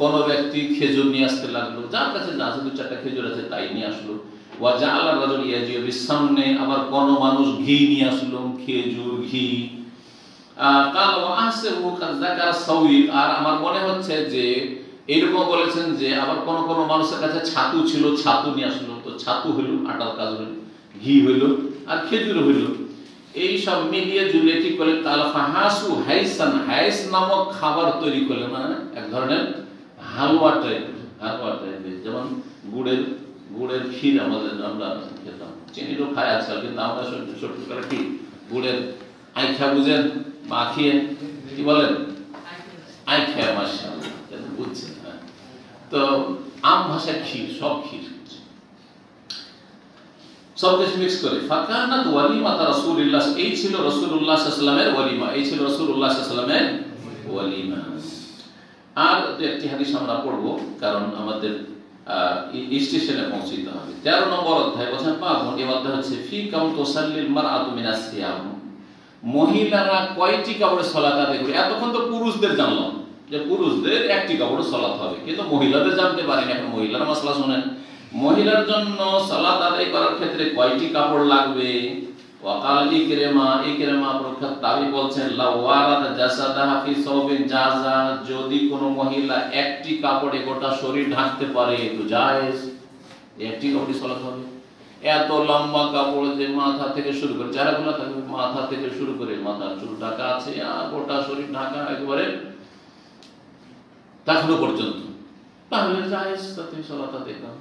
কোন ব্যক্তি খেজুর নিয়ে আসতে লাগলো, যার কাছে যা আছে, দু চারটা খেজুর আছে তাই নিয়ে আসলো। ওয়াজাআলা রাজুলু ইয়াজিবু বিসামনে, আবার কোন মানুষ ঘি নিয়ে আসলো, খেজুর ঘি। কাল ওয়া আহসিবু কাদ যাকারা সাউই, আর আমার মনে হচ্ছে যে এরকম বলেছেন যে আবার কোন কোন মানুষের কাছে ছাতু ছিল, ছাতু নিয়ে আসলো, তো ছাতু হইল, আটার কাজ হইল, ঘি হইল, আর খেজুর হইল। এই সব মিলিয়ে জুলিয়ে ঠিক করলে কাল ফাহাসু হাইসান, হাইস নামক খাবার তৈরি করলে, মানে এক ধরনের হালুয়া টাইপের, যেমন গুড়ের ক্ষীর আমরা খেতাম, চিনিরও খাই আজকাল, কিন্তু আমরা ছোট্ট করে কি গুড়ের আইখা বুঝেন, মাখিয়ে কি বলেন, আইখা, মাশাআল্লাহ, বুঝছেন। হ্যাঁ, তো আম ভাষায় ক্ষীর, সব ক্ষীর, সব কিছু মিক্স করে। ফাকানাত ওয়ালিমাত রাসূলুল্লাহ, এই ছিল রাসূলুল্লাহ সাল্লাল্লাহু আলাইহি ওয়াসাল্লামের ওয়ালিমা, এই ছিল রাসূলুল্লাহ সাল্লাল্লাহু আলাইহি ওয়াসাল্লামের ওয়ালিমা। আর একটি হাদিস আমরা পড়ব, কারণ আমাদের স্টেশনে পৌঁছতে হবে। 13 নম্বর অধ্যায়, বলেন বাবুন, এই অধ্যায় হচ্ছে ফি কাম তুসাল্লিল মারআতু মিনাস সিয়াম, মহিলারা কয়টি কাপড়ে সালাত আদায় করে। এতক্ষণ তো পুরুষদের জানলাম যে পুরুষদের একটি কাপড়ে সালাত হবে, কিন্তু মহিলাদের জানতে পারিনি। এখন মহিলার মাসলা শুনেন, মহিলার জন্য সালাত আদায় করার ক্ষেত্রে কয়টি কাপড় লাগবে। ওয়াকাল ইকরিমা প্রখ্যাত তাবী বলছেন, লা ওয়ারাদ জাসাদাহা ফি সাওবিন জাযা, যদি কোন মহিলা একটি কাপড়ে গোটা শরীর ঢাকতে পারে তো জায়েজ, একটি কাপড়ে সালাত হবে। এত লম্বা কাপড় যে মাথা থেকে শুরু করে, চেহারাগুলো থাকবে, মাথা থেকে শুরু করে মাথার চুল ঢাকা আছে, আর গোটা শরীর ঢাকা একেবারে টাকনো পর্যন্ত, তাহলে জায়েজ, তাতে সালাত আদায় করা।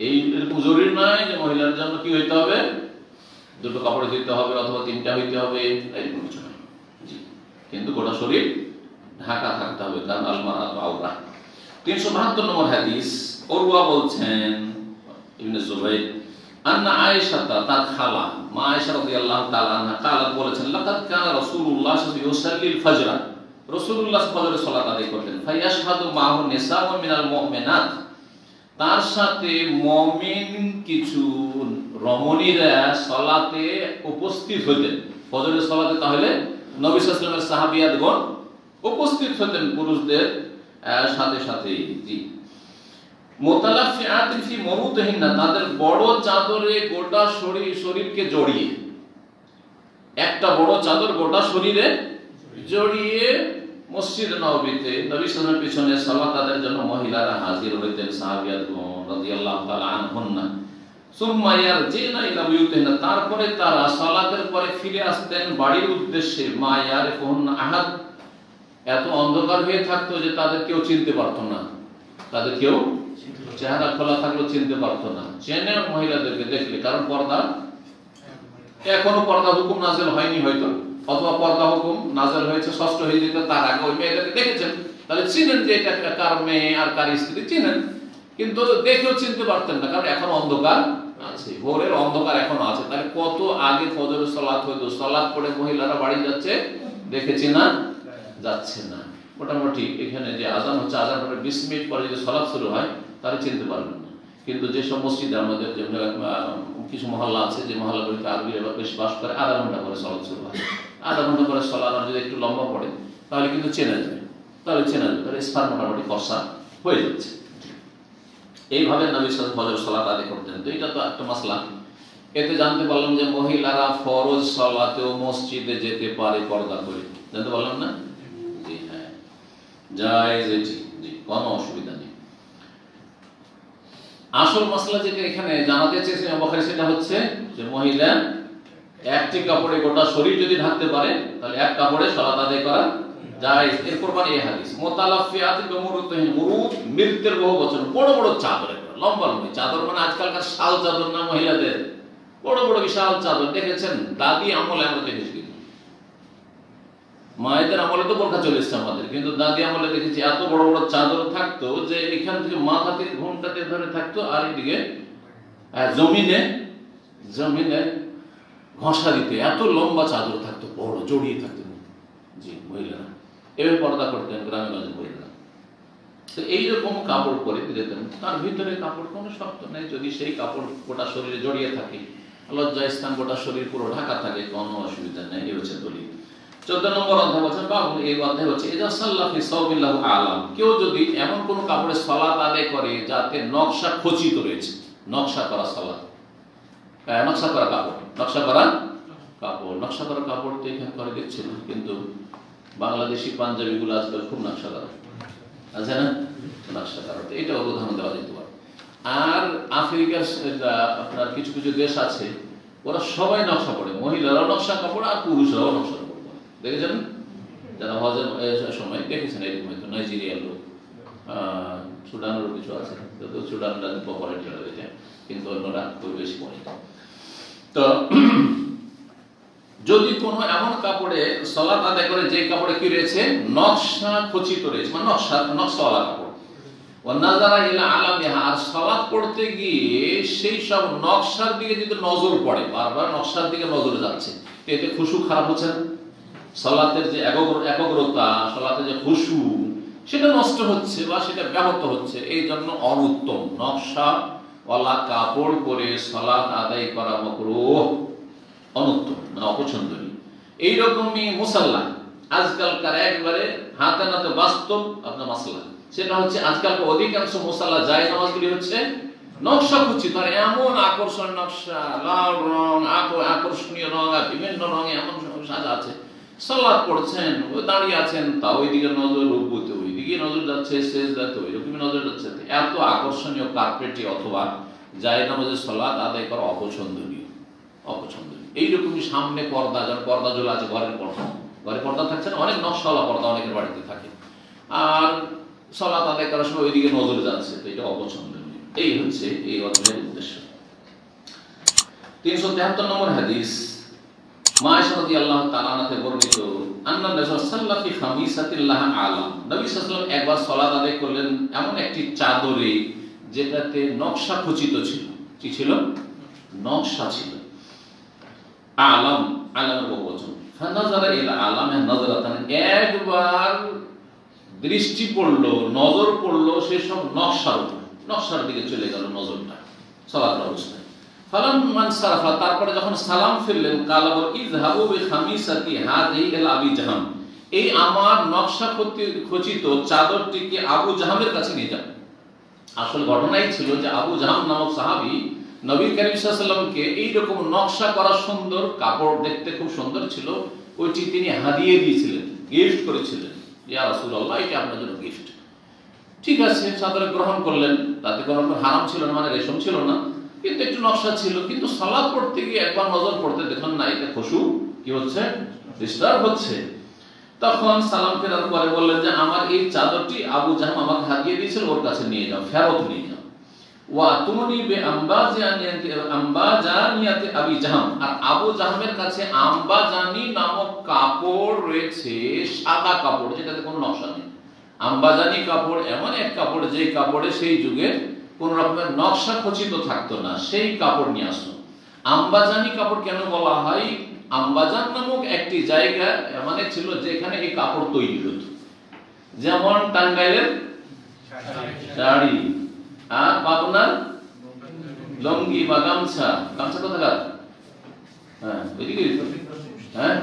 এই এরকম জরুরি নয় যে মহিলার জন্য কি হইতে হবে, দুটো কাপড় দিতে হবে অথবা তিনটা হইতে হবে, এরকম কিছু নয়। কিন্তু গোটা শরীর ঢাকা থাকতে হবে, কারণ আল মারআতু আওরা। 372 নম্বর হাদিস, উরওয়া বলছেন, ইবনে জুবাইর, আন্না আয়েশা, তার খালা মা আয়েশা রাদিয়াল্লাহু তাআলা আনহা قالت, বলেছেন, লাকাদ কানা রাসূলুল্লাহ সাল্লাল্লাহু আলাইহি ওয়াসাল্লাম ইউসাল্লিল ফজর, রাসূলুল্লাহ ফজরের সালাত আদায় করতেন। ফায়াশহাদু মাহু নিসাউ মিনাল মুমিনাত, তার সাথে মুমিন কিছু রমণীরা সালাতে উপস্থিত হতেন, ফজরের সালাতে। তাহলে নবী সাল্লাল্লাহু আলাইহি ওয়াসাল্লামের সাহাবিয়াতগণ উপস্থিত হতেন পুরুষদের সাথে সাথে। জি, মুতালাফিআতিন ফি মুরুতিহিন্না, তাদের বড় চাদরে গোটা শরীরকে জড়িয়ে, একটা বড় চাদর গোটা শরীরে জড়িয়ে মসজিদ নববীতে নবী সাল্লাল্লাহু আলাইহি ওয়াসাল্লামের পিছনে সালাত আদায়ের জন্য মহিলারা হাজির হইতেন, সাহাবিয়াতগণ রাদিয়াল্লাহু তাআলা আনহুন্না। সুম্মা ইয়ারজিনা ইলা বুয়ুতিহিন্না, তারপরে তারা সালাতের পরে ফিরে আসতেন বাড়ির উদ্দেশ্যে। মা ইয়ারিফুহুন্না আহাদ, এত অন্ধকার হয়ে থাকতো যে তাদের কেউ চিনতে পারতো না, তাদের কেউ চেহারা খোলা থাকলেও চিনতে পারতো না, চেনে মহিলাদেরকে দেখলে। কারণ পর্দা, এখনো পর্দা হুকুম নাযিল হয়নি হয়তো, অথবা পর্দা হুকুম নাযিল হয়েছে ষষ্ঠ হিজরিতে, তার আগে ওই মেয়েদেরকে দেখেছেন, তাহলে চিনেন যে এটা কার মেয়ে আর কার স্ত্রী চিনেন, কিন্তু দেখেও চিনতে পারতেন না, কারণ এখন অন্ধকার আছে, ভোরের অন্ধকার এখনো আছে। তাহলে কত আগে ফজরের সালাত হইতো, সালাত পড়ে মহিলারা বাড়ি যাচ্ছে, দেখেছি না, যাচ্ছে না। মোটামুটি এখানে যে আজান হচ্ছে, আজান পরে 20 মিনিট পরে যদি সালাত শুরু হয় তাহলে চিনতে পারবেন না। কিন্তু যে সব মসজিদে আমাদের কিছু মহল্লা আছে, যে মহল্লাগুলিতে আরবি বেশ বাস করে, আধা ঘন্টা পরে সালাত শুরু হয়, আধা ঘন্টা পরে সালাত যদি একটু লম্বা পড়ে তাহলে কিন্তু চেনা যাবে, তাহলে ইসফার মোটামুটি ফর্সা হয়ে যাচ্ছে। এইভাবে নবী সাল্লাল্লাহু আলাইহি ওয়াসাল্লাম ফজর সালাত আদায় করতেন। তো এটা তো একটা মাসলা। এতে জানতে পারলাম যে মহিলারা ফরজ সালাতেও মসজিদে যেতে পারে পর্দা করে, জানতে পারলাম না? জি হ্যাঁ, জায়েজ, জি, কোনো অসুবিধা নেই। আসল মাসলা যেটা এখানে জানাতে চেয়েছেন ইমাম বুখারী সেটা হচ্ছে যে মহিলা একটি কাপড়ে গোটা শরীর যদি ঢাকতে পারে তাহলে এক কাপড়ে সালাত আদায় করা জায়েজ। এরপর মানে এই হাদিস মুতালাফিয়াত বিমুরুতিহি, মুরুত মৃত্যের বহু বচন, বড় বড় চাদর, লম্বা লম্বা চাদর, মানে আজকালকার শাল চাদর না, মহিলাদের বড় বড় বিশাল চাদর দেখেছেন। দাদি আমলে আমরা দেখেছি, মায়েদের আমলে তো বোরকা চলে এসছে আমাদের, কিন্তু দাদি আমলে দেখেছি এত বড় বড় চাদর থাকতো যে এখান থেকে মাথা থেকে ঘুমটাতে ধরে থাকতো, আর এদিকে জমিনে জমিনে ঘষা দিতে এত লম্বা চাদর থাকতো, বড় জড়িয়ে থাকতো জি মহিলারা, এভাবে পর্দা করতেন গ্রামের মাঝে মহিলারা। তো এইরকম কাপড় পরে দিতেন, তার ভিতরে কাপড় কোনো শক্ত নেই, যদি সেই কাপড় গোটা শরীরে জড়িয়ে থাকে, লজ্জা স্থান গোটা শরীর পুরো ঢাকা থাকে, কোনো অসুবিধা নেই। এই হচ্ছে দলিল। 14 নম্বর অধ্যায় হচ্ছে বাবু, এই অধ্যায় হচ্ছে ইজা সাল্লা ফি সাওবিল্লাহু আলাম, কেউ যদি এমন কোন কাপড়ে সালাত আদায় করে যাতে নকশা খচিত রয়েছে, নকশা করা সালাত, নকশা করা কাপড়, নকশা করা কাপড়, নকশা করা কাপড় তো এখানে করে দেখছে না, কিন্তু বাংলাদেশি পাঞ্জাবিগুলো আজকাল খুব নকশা করা আছে না, নকশা করা, এটা উদাহরণ দেওয়া যেতে পারে। আর আফ্রিকার আপনার কিছু কিছু দেশ আছে, ওরা সবাই নকশা পড়ে, মহিলারাও নকশা কাপড় আর পুরুষরাও নকশা কাপড় পরে, দেখেছেন যারা হজের সময় দেখেছেন এরকম, হয়তো নাইজেরিয়ার লোক, সুডানেরও কিছু আছে, তো সুডানরা পপুলারিটি রয়েছে, কিন্তু অন্যরা খুব বেশি পড়ে। তো যদি কোনো এমন কাপড়ে সালাত আদায় করে যে কাপড়ে কি রয়েছে, নকশা খচিত রয়েছে, মানে নকশাওয়ালা কাপড়, ও নাযারা ইলা আলামিহা, আর সালাত পড়তে গিয়ে সেই সব নকশার দিকে যদি নজর পড়ে, বারবার নকশার দিকে নজর যাচ্ছে, এতে খুশু খারাপ হচ্ছে না, সালাতের যে একাগ্রতা, সালাতের যে খুশু, সেটা নষ্ট হচ্ছে বা সেটা ব্যাহত হচ্ছে। এই জন্য অনুত্তম, নকশাওয়ালা কাপড় পরে সালাত আদায় করা মাকরুহ, অনুত্তম, মানে অপছন্দনীয়। এইরকমই মুসাল্লা, আজকালকার একবারে হাতে নাতে বাস্তব আপনার মাসলা, সেটা হচ্ছে আজকালকার অধিকাংশ মুসাল্লা জায়েজ নামাজগুলি হচ্ছে নকশা খচিত, আর এমন আকর্ষণ নকশা, লাল রং, আকর্ষণীয় রং, আর বিভিন্ন রঙে এমন সাজা আছে, সালাত পড়ছেন, ও দাঁড়িয়ে আছেন, তা ওইদিকে নজর, রূপবতী ওইদিকে নজর যাচ্ছে, সেজদাতে ওইরকমই নজর যাচ্ছে, এত আকর্ষণীয় কার্পেটে অথবা জায়েজ নামাজের সালাত আদায় করা অপছন্দনীয়, অপছন্দনীয়। এইরকমই সামনে পর্দা, যার পর্দা ঝোলা আছে, ঘরের পর্দা, ঘরে পর্দা থাকছে না, অনেক নকশাওয়ালা পর্দা অনেকের বাড়িতে থাকে, আর সালাত আদায় করার সময় ওইদিকে নজর যাচ্ছে, তো এটা অপছন্দনীয়। এই হচ্ছে এই অধ্যায়ের উদ্দেশ্য। 373 নম্বর হাদিস, মায়েশা রাদিয়াল্লাহু তাআলা আনহা বর্ণিত, আন্না নবী সাল্লাল্লাহু আলাইহি ওয়াসাল্লাম ফি খামিসাতিল লাহা আলাম, নবী সাল্লাল্লাহু আলাইহি ওয়াসাল্লাম একবার সালাত আদায় করলেন এমন একটি চাদরে যেটাতে নকশা খচিত ছিল। কি ছিল? নকশা ছিল। আলাম, আলামের বহুবচন। ফানাযারা ইলা আলামে নাযরাতান, একবার দৃষ্টি পড়লো, নজর পড়লো সেসব নকশার উপর, নকশার দিকে চলে গেল নজরটা সালাতের অবস্থায়। ফালাম্মান সারাফা, তারপরে যখন সালাম ফিরলেন, কালা বল ইযহাবু বিখামিসাতি হাযিহি ইলা আবি জাহাম, এই আমার নকশা খচিত চাদরটিকে আবু জাহামের কাছে নিয়ে যান। আসল ঘটনাই ছিল যে আবু জাহাম নামক সাহাবী নবী করিম সাল্লাল্লাহু আলাইহি ওয়াসাল্লামকে এইরকম নকশা করা সুন্দর কাপড়, দেখতে খুব সুন্দর ছিল, ওইটি তিনি হাদিয়ে দিয়েছিলেন, গিফট করেছিলেন, ইয়া রাসূলুল্লাহ এটা আপনার জন্য গিফট। ঠিক আছে, চাদর গ্রহণ করলেন, তাতে কোনো হারাম ছিল না, মানে রেশম ছিল না, কিন্তু একটু নকশা ছিল। কিন্তু সালাত পড়তে গিয়ে একবার নজর পড়তে দেখলেন না, এটা খুশু কি হচ্ছে, ডিস্টার্ব হচ্ছে। তখন সালাম ফেরার পরে বললেন যে আমার এই চাদরটি আবু জাহাম আমাকে হাদিয়ে দিয়েছিল, ওর কাছে নিয়ে যাও, ফেরত নিয়ে যাও। ওয়া তুনি বে আম্বাজানিয়াতি আবি জাহাম, আর আবু জাহামের কাছে আম্বাজানি নামক কাপড় রয়েছে, সাদা কাপড় যেটাতে কোনো নকশা নেই। আম্বাজানি কাপড় এমন এক কাপড় যে কাপড়ে সেই যুগে কোন রকমের নকশা খচিত থাকতো না, সেই কাপড় নিয়ে আসো। আম্বাজানি কাপড় কেন বলা হয়? আম্বাজান নামক একটি জায়গা মানে ছিল যেখানে এই কাপড় তৈরি হতো, যেমন টাঙ্গাইলের শাড়ি আর পাবনার লঙ্গি বা গামছা, গামছা কোথাকার? হ্যাঁ, ওইদিকে, হ্যাঁ,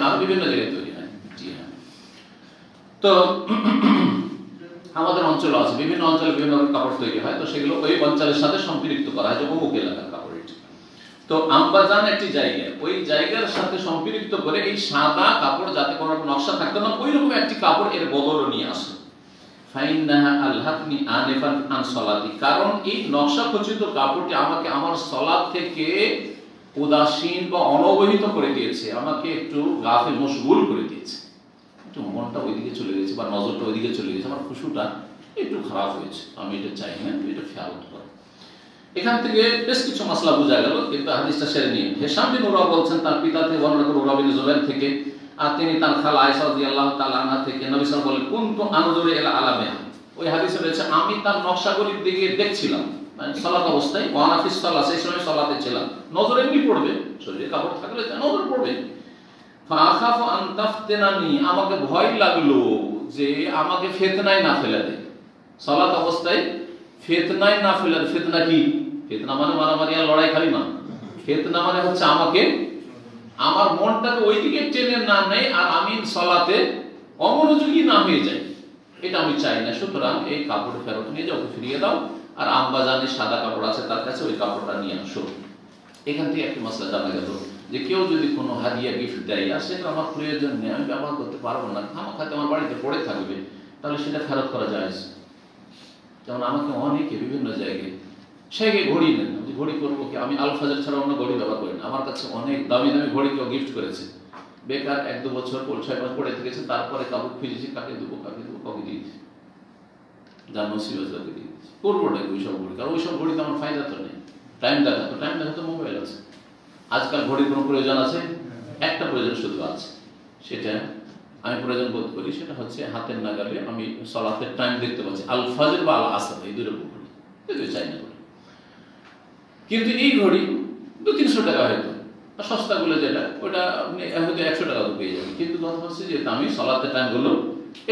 আরো বিভিন্ন জায়গায় তৈরি হয়। জি হ্যাঁ। তো আমাদের অঞ্চলে আছে, বিভিন্ন অঞ্চলে বিভিন্ন কাপড় তৈরি হয়, তো সেগুলো ওই অঞ্চলের সাথে সম্পৃক্ত করা হয়, যে অমুক এলাকার কাপড় এটি। তো আম্বাজান একটি জায়গা, ওই জায়গার সাথে সম্পৃক্ত করে এই সাদা কাপড়, যাতে কোনো নকশা থাকতো না, ওই রকম একটি কাপড় এর বদল নিয়ে আসে। ফাইন্নাহা আলহাকনি আনিফান আন সালাতি, কারণ এই নকশা খচিত কাপড়টি আমাকে আমার সালাত থেকে উদাসীন বা অনবহিত করে দিয়েছে, আমাকে একটু গাফিল মশগুল করে দিয়েছে, একটু মনটা ওইদিকে চলে গেছে বা নজরটা ওইদিকে চলে গেছে, আমার খুশুটা একটু খারাপ হয়েছে, আমি এটা চাই না, এটা খেয়াল করো। এখান থেকে বেশ কিছু মাসলা বোঝা গেল, কিন্তু হাদিসটা সেরে নিয়ে হিশাম বিন উরওয়া বলছেন তার পিতা থেকে বর্ণনা করে উরওয়া বিন জুবাইর থেকে, আর তিনি তার খালা আয়েশা রাদিয়াল্লাহু তাআলা আনহা থেকে নবী সাল্লাল্লাহু আলাইহি ওয়াসাল্লাম বলেন কুনতু আনজুরু ইলা আলামিহা। ওই হাদিসে রয়েছে আমি তার নকশাগুলির দিকে দেখছিলাম, মানে সালাত অবস্থায়, ওয়ানা ফিস সালাত, সেই সময় সালাতে ছিলাম, নজর এমনি পড়বে, শরীরে কাপড় থাকলে নজর পড়বে। ফাআখাফু আন তাফতিনানি, আমাকে ভয় লাগলো যে আমাকে ফিতনায় না ফেলে দেয়, সালাত অবস্থায় ফিতনায় না ফেলে দেয়। ফিতনা কি? ফিতনা মানে মারামারি আর লড়াই খালি না, ফিতনা মানে হচ্ছে আমাকে, আমার মনটাকে ওইদিকে টেনে না নেয় আর আমি সালাতে অমনোযোগী না হয়ে যাই, এটা আমি চাই না। সুতরাং এই কাপড় ফেরত নিয়ে যাও, ফিরিয়ে দাও, আর আম্মা জানি সাদা কাপড় আছে তার কাছে, ওই কাপড়টা নিয়ে আসো। এখান থেকে একটি মশলা জানা গেল যে কেউ যদি কোনো হাদিয়া গিফট দেয় আর সেটা আমার প্রয়োজন নেই, আমি ব্যবহার করতে পারবো না, খামাখাতে আমার বাড়িতে পড়ে থাকবে, তাহলে সেটা ফেরত করা যায়। যেমন আমাকে অনেকে বিভিন্ন জায়গায় সেগে ঘড়ি নেন, ঘড়ি করবো কি, আমি আল ফাজর ছাড়া অন্য ঘড়ি ব্যবহার করি না, আমার কাছে অনেক দামি দামি ঘড়ি কেউ গিফট করেছে, বেকার 1-2 বছর 6 মাস পড়ে থেকেছে, তারপরে কাপড় খুঁজেছি কাকে দেবো কাকে দেবো, কাউকে দিয়েছি, যার নসিবে তাকে দিয়েছি, করবো না ওইসব ঘড়ি, কারণ ওইসব ঘড়িতে আমার ফায়দা তো নেই। টাইম দেখাতো মোবাইল আছে, আজকাল ঘড়ির কোনো প্রয়োজন আছে? একটা প্রয়োজন শুধু আছে, সেটা আমি প্রয়োজন বোধ করি, সেটা হচ্ছে হাতের নাগালে আমি সালাতের টাইম দেখতে পাচ্ছি, আল ফজর বা আল আসর, এই দুই রকম ঘড়ি, যদিও চাই না ঘড়ি। কিন্তু এই ঘড়ি 200-300 টাকা হয়তো, সস্তাগুলো যেটা ওটা আপনি হয়তো 100 টাকা পেয়ে যাবেন, কিন্তু কথা হচ্ছে যে আমি সালাতের টাইম গুলো,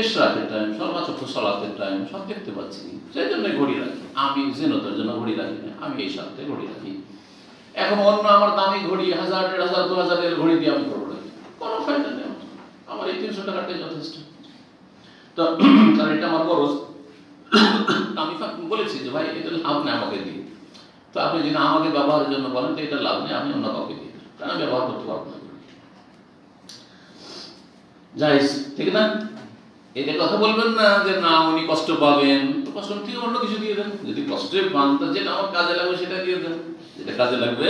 ইশরাকের টাইম, সর্বোচ্চ সালাতের টাইম সব দেখতে পাচ্ছি, সেই জন্য ঘড়ি রাখি। আমি জিনতের জন্য ঘড়ি রাখি না, আমি এই সাথে ঘড়ি রাখি। এখন অন্য আমার দামি ঘড়ি 1000, 1500, 2000 এর ঘড়ি দিয়ে আমি করবো রাখি, কোনো ফায়দা নেই, আমার এই 300 টাকাটাই যথেষ্ট। তো কারণ এটা আমার খরচ, আমি বলেছি যে ভাই এটা লাভ নেই আমাকে দিয়ে, তো আপনি যদি আমাকে ব্যবহারের জন্য বলেন তো এটা লাভ নেই, আমি অন্য কাউকে দিই, কারণ আমি ব্যবহার করতে পারবো না। জায়েজ, ঠিক না? এটা কথা বলবেন না যে না উনি কষ্ট পাবেন, তো কষ্ট থেকে অন্য কিছু দিয়ে দেন, যদি কষ্টে পান তো যেটা আমার কাজে লাগবে সেটা দিয়ে দেন, যেটা কাজে লাগবে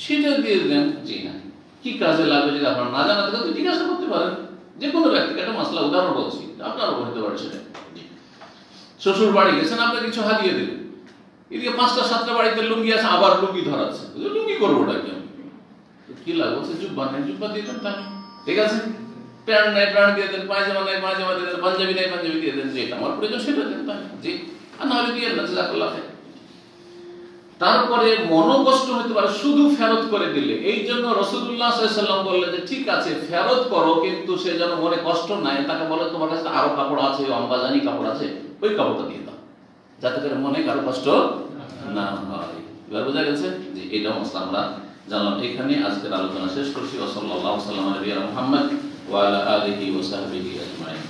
সেটা দিয়ে দেন। জি না, কি কাজে লাগবে যদি আপনার না জানা থাকে তো জিজ্ঞাসা করতে পারেন, যে কোনো ব্যক্তিকে একটা মশলা উদাহরণ বলছি, আপনারও বলতে পারে সেটা। শ্বশুর বাড়ি গেছেন, আপনার কিছু হাদিয়ে দেবেন, এদিকে 5টা-7টা বাড়িতে লুঙ্গি আছে, আবার লুঙ্গি ধরাচ্ছে, লুঙ্গি করবো ওটা কেন, কি লাগবে? জুব্বা নেই, জুব্বা দিয়ে দেন, তাই ঠিক আছে। প্যান্ট নাই, প্যান্ট দিয়ে দেন, পায়জামা নাই, পায়জামা দিয়ে দেন, পাঞ্জাবি নাই, পাঞ্জাবি দিয়ে দেন, যেটা আমার প্রয়োজন সেটা দেন, তাই জি, আর নাহলে দিয়ে না, জাযাকাল্লাহ খাইর। তারপরে মনোকষ্ট হতে পারে শুধু ফেরত করে দিলে, এই জন্য রাসূলুল্লাহ সাল্লাল্লাহু আলাইহি ওয়াসাল্লাম বললেন যে ঠিক আছে ফেরত করো, কিন্তু সে যেন মনে কষ্ট নাই, তাকে বলে তোমার কাছে আরো কাপড় আছে, আম্বাজানি কাপড় আছে, ওই কাপড়টা দিয়ে দাও, যাতে করে মনে কারো কষ্ট না হয়। এবার বোঝা গেছে যে এটা মশলা আমরা জানলাম। এখানে আজকের আলোচনা শেষ করছি। ওয়া সাল্লাল্লাহু আলা সাল্লামা নবিয়্যিনা মুহাম্মদ ওয়া আলা আলিহি ওয়া সাহবিহি আজমাইন।